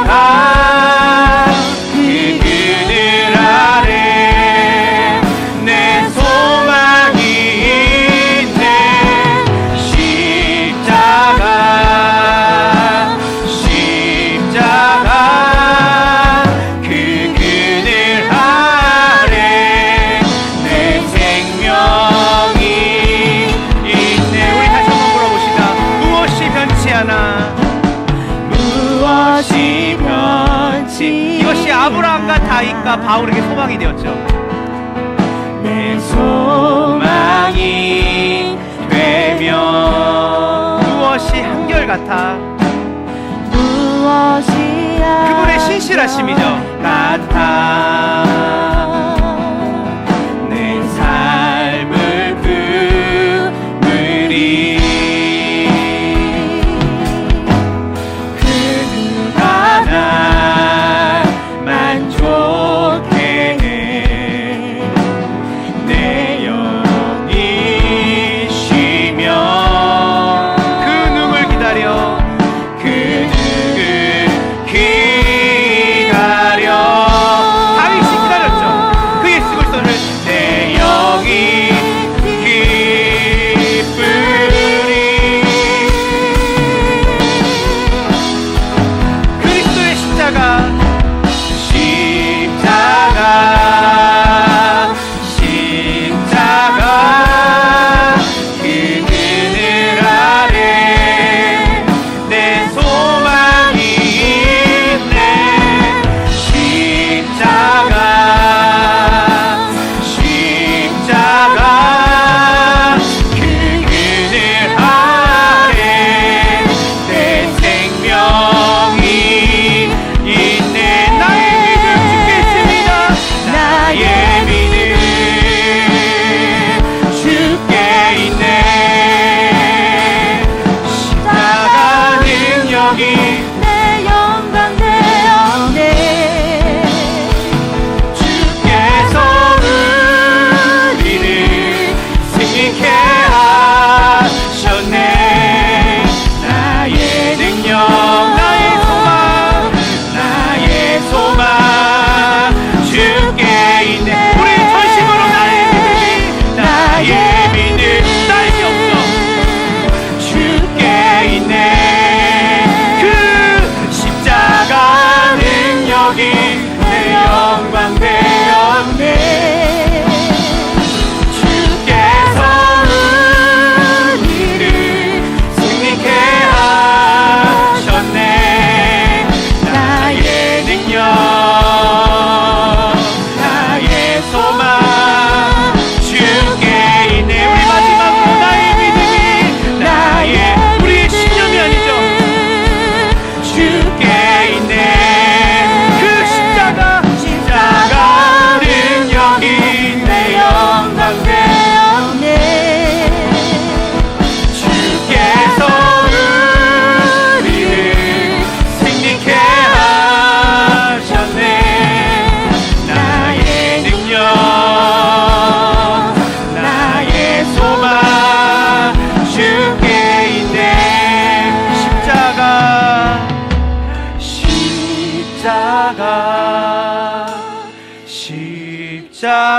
십자가 그 그늘 아래 내 소망이 있네 십자가 그 그늘 아래 내 생명이 있네. 우리 다시 한번 물어봅시다. 무엇이 변치 않아 무엇이 변치 이것이 아브라함과 다윗과 바울에게 소망이 되었죠. 내 소망이 되며 무엇이 한결같아 무엇이 그분의 신실하심이죠. 같아 내 삶을 품으리 그 하나 만족해 내 영이시며 그 누굴 기다려 그 누굴 기다려 다윗이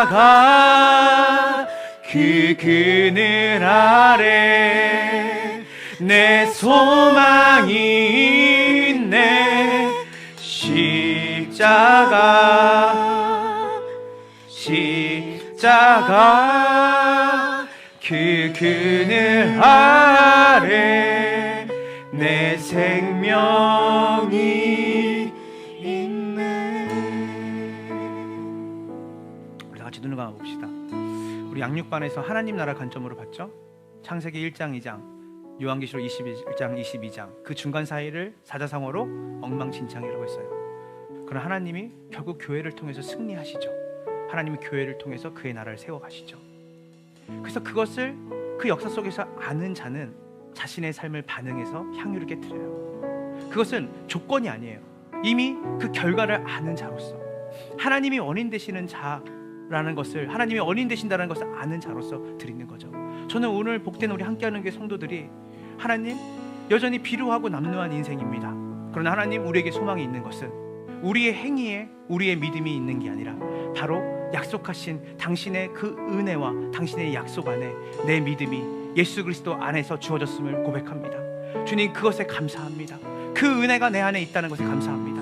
십자가 그 그늘 아래 내 소망이 있네. 십자가 그 그늘 아래 내 생명이 있네. 우리 다 같이 눈을 감아 봅시다. 우리 양육반에서 하나님 나라 관점으로 봤죠? 창세기 1장 2장, 요한계시록 21장 22장, 그 중간 사이를 사자성어로 엉망진창이라고 했어요. 그러나 하나님이 결국 교회를 통해서 승리하시죠. 하나님이 교회를 통해서 그의 나라를 세워가시죠. 그래서 그것을 그 역사 속에서 아는 자는 자신의 삶을 반응해서 향유를 깨트려요. 그것은 조건이 아니에요. 이미 그 결과를 아는 자로서, 하나님이 원인 되시는 자라는 것을, 하나님이 원인 되신다는 것을 아는 자로서 드리는 거죠. 저는 오늘 복된 우리 함께하는 교회 성도들이 하나님, 여전히 비루하고 남루한 인생입니다. 그러나 하나님, 우리에게 소망이 있는 것은 우리의 행위에 우리의 믿음이 있는 게 아니라 바로 약속하신 당신의 그 은혜와 당신의 약속 안에 내 믿음이 예수 그리스도 안에서 주어졌음을 고백합니다. 주님, 그것에 감사합니다. 그 은혜가 내 안에 있다는 것에 감사합니다.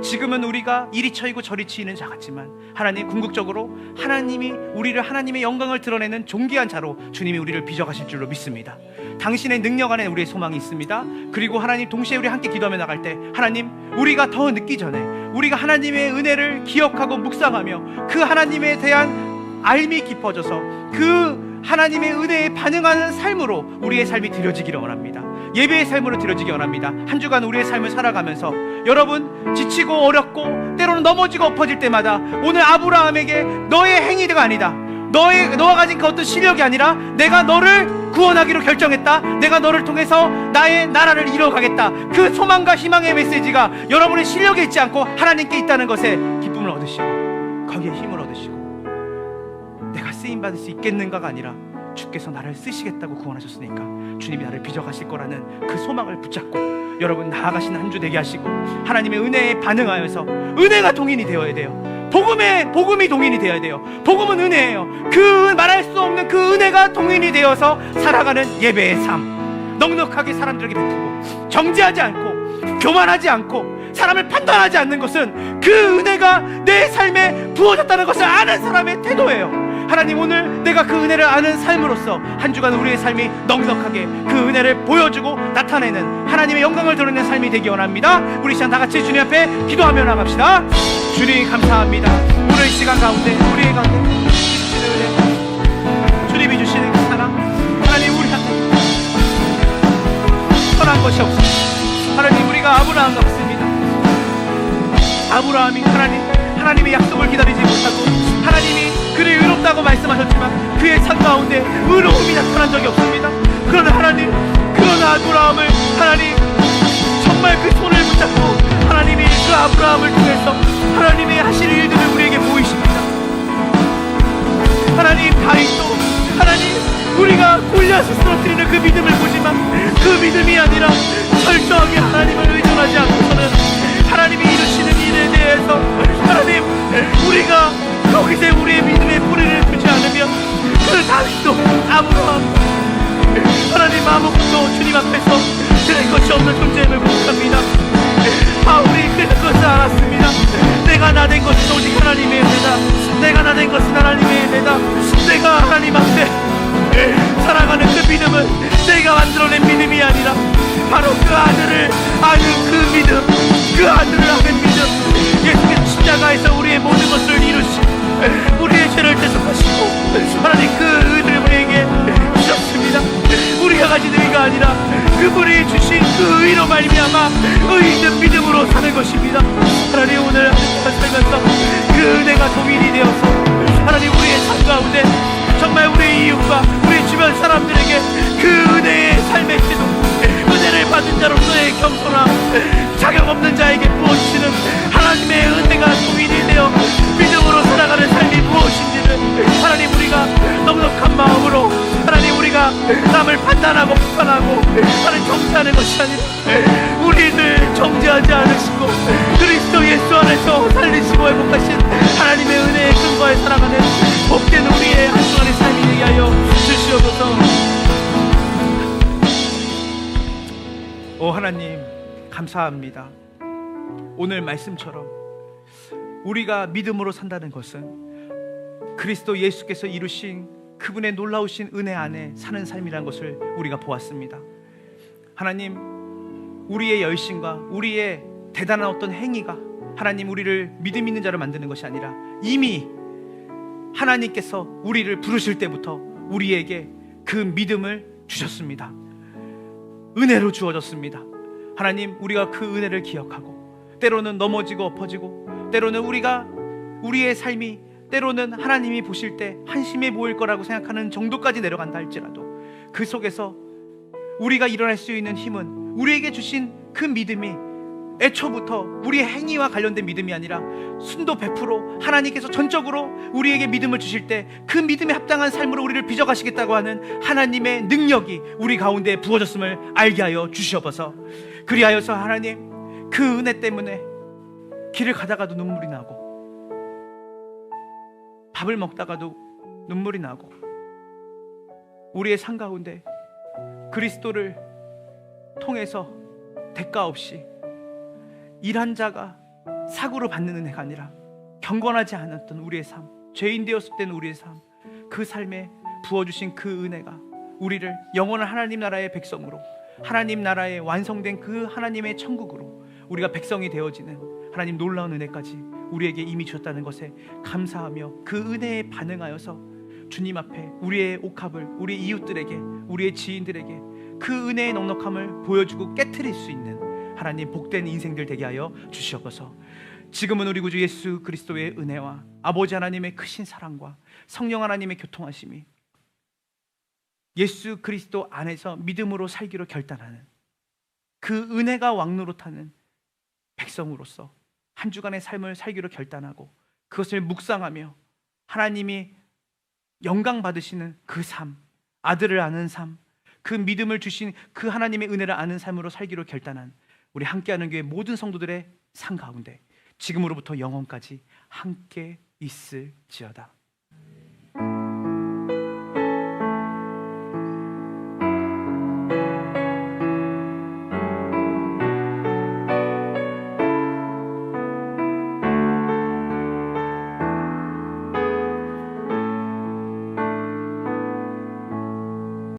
지금은 우리가 이리 쳐이고 저리 치이는 자 같지만 하나님, 궁극적으로 하나님이 우리를, 하나님의 영광을 드러내는 존귀한 자로 주님이 우리를 빚어가실 줄로 믿습니다. 당신의 능력 안에 우리의 소망이 있습니다. 그리고 하나님, 동시에 우리 함께 기도하며 나갈 때 하나님, 우리가 더 늦기 전에 우리가 하나님의 은혜를 기억하고 묵상하며 그 하나님에 대한 알미 깊어져서 그 하나님의 은혜에 반응하는 삶으로 우리의 삶이 드려지기를 원합니다. 예배의 삶으로 드려지기 원합니다. 한 주간 우리의 삶을 살아가면서 여러분, 지치고 어렵고 때로는 넘어지고 엎어질 때마다 오늘 아브라함에게 너의 행위가 아니다, 너가 가진 그 어떤 실력이 아니라 내가 너를 구원하기로 결정했다, 내가 너를 통해서 나의 나라를 이뤄가겠다, 그 소망과 희망의 메시지가 여러분의 실력에 있지 않고 하나님께 있다는 것에 기쁨을 얻으시고 거기에 힘을 얻으시고, 내가 쓰임받을 수 있겠는가가 아니라 주께서 나를 쓰시겠다고 구원하셨으니까 주님이 나를 빚어가실 거라는 그 소망을 붙잡고 여러분 나아가시는 한 주 되게 하시고, 하나님의 은혜에 반응하여서 은혜가 동인이 되어야 돼요. 복음이 동인이 되어야 돼요. 복음은 은혜예요. 그 말할 수 없는 그 은혜가 동인이 되어서 살아가는 예배의 삶, 넉넉하게 사람들에게 베푸고 정죄하지 않고 교만하지 않고 사람을 판단하지 않는 것은 그 은혜가 내 삶에 부어졌다는 것을 아는 사람의 태도예요. 하나님, 오늘 내가 그 은혜를 아는 삶으로서 한 주간 우리의 삶이 넉넉하게 그 은혜를 보여주고 나타내는 하나님의 영광을 드러내는 삶이 되기 원합니다. 우리 시간 다 같이 주님 앞에 기도하며 나갑시다. 주님, 감사합니다. 오늘 이 시간 가운데 우리의 가운데 주시는 은혜, 주님이 주시는 그 사랑, 하나님, 우리한테 선한 것이 없습니다. 하나님, 우리가 아브라함 같습니다. 아브라함이 하나님의 약속을 기다리지 못하고 하나님이 그를 의롭다고 말씀하셨지만 그의 삶 가운데 의로움이 나타난 적이 없습니다. 그러나 하나님, 그러나 아브라함을 하나님 정말 그 손을 붙잡고 하나님이 그 아브라함을 통해서 하나님의 하실 일들을 우리에게 보이십니다. 하나님, 다윗도 하나님, 우리가 골리앗을 쓰러뜨리는 그 믿음을 보지만 그 믿음이 아니라 철저하게 하나님을 의존하지 않고서는 하나님이 이루시는 일에 대해서 하나님, 우리가 거기서 우리의 믿음의 뿌리를 두지 않으면 그 다윗도 아브라함 하나님 아무것도 주님 앞에서 드릴 것이 없는 존재임을 고백합니다. 바울이 그것을 알았습니다. 내가 나된 것은 오직 하나님의 은혜다. 내가 나된 것은 하나님의 은혜다. 내가 하나님 앞에 살아가는 그 믿음은 내가 만들어낸 믿음이 아니라 바로 그 아들을 아는 그 믿음, 그 아들을 아는 믿음, 예수께서 십자가에서 우리의 모든 것을 이루시고 우리의 죄를 대속하시고 하나님 그 은혜를 우리에게 주셨습니다. 우리가 가진 의가 아니라 그분이 주신 그 의로 말미암아 의 있는 믿음으로 사는 것입니다. 하나님, 오늘 살면서 그 은혜가 동인이 되어서 하나님, 우리의 삶 가운데 정말 우리의 이웃과 우리 주변 사람들에게 그 은혜의 삶의 태도, 은혜를 받은 자로서의 겸손함, 자격 없는 자에게 부어주시는 하나님의 은혜가 동인이 되어 믿음으로 살아가는 삶이 무엇인지를 하나님, 우리가 넉넉한 마음으로 하나님, 우리가 남을 판단하고 비판하고 안에 정지하는 것이 아니라 우리를 정지하지 않으시고 그리스도 예수 안에서 살리시고 회복하신 하나님의 은혜의 근거에 살아가는 복된 우리의 한 주간의 삶이 되게 하여 주시옵소서. 오 하나님 감사합니다. 오늘 말씀처럼 우리가 믿음으로 산다는 것은 그리스도 예수께서 이루신 그분의 놀라우신 은혜 안에 사는 삶이라는 것을 우리가 보았습니다. 하나님, 우리의 열심과 우리의 대단한 어떤 행위가 하나님 우리를 믿음 있는 자로 만드는 것이 아니라 이미 하나님께서 우리를 부르실 때부터 우리에게 그 믿음을 주셨습니다. 은혜로 주어졌습니다. 하나님, 우리가 그 은혜를 기억하고 때로는 넘어지고 엎어지고 때로는 우리의 삶이 때로는 하나님이 보실 때 한심해 보일 거라고 생각하는 정도까지 내려간다 할지라도 그 속에서 우리가 일어날 수 있는 힘은 우리에게 주신 그 믿음이 애초부터 우리의 행위와 관련된 믿음이 아니라 순도 100% 하나님께서 전적으로 우리에게 믿음을 주실 때 그 믿음에 합당한 삶으로 우리를 빚어가시겠다고 하는 하나님의 능력이 우리 가운데 부어졌음을 알게 하여 주시옵소서. 그리하여서 하나님, 그 은혜 때문에 길을 가다가도 눈물이 나고 밥을 먹다가도 눈물이 나고 우리의 삶 가운데 그리스도를 통해서 대가 없이 일한 자가 사고로 받는 은혜가 아니라 경건하지 않았던 우리의 삶, 죄인 되었을 때는 우리의 삶, 그 삶에 부어주신 그 은혜가 우리를 영원한 하나님 나라의 백성으로, 하나님 나라의 완성된 그 하나님의 천국으로 우리가 백성이 되어지는 하나님 놀라운 은혜까지 우리에게 이미 주셨다는 것에 감사하며 그 은혜에 반응하여서 주님 앞에 우리의 옥합을 우리 이웃들에게, 우리의 지인들에게 그 은혜의 넉넉함을 보여주고 깨트릴 수 있는 하나님 복된 인생들 되게 하여 주시옵소서. 지금은 우리 구주 예수 그리스도의 은혜와 아버지 하나님의 크신 사랑과 성령 하나님의 교통하심이 예수 그리스도 안에서 믿음으로 살기로 결단하는 그 은혜가 왕노릇하는 백성으로서 한 주간의 삶을 살기로 결단하고 그것을 묵상하며 하나님이 영광 받으시는 그 삶, 아들을 아는 삶, 그 믿음을 주신 그 하나님의 은혜를 아는 삶으로 살기로 결단한 우리 함께하는 교회 모든 성도들의 삶 가운데 지금으로부터 영원까지 함께 있을지어다.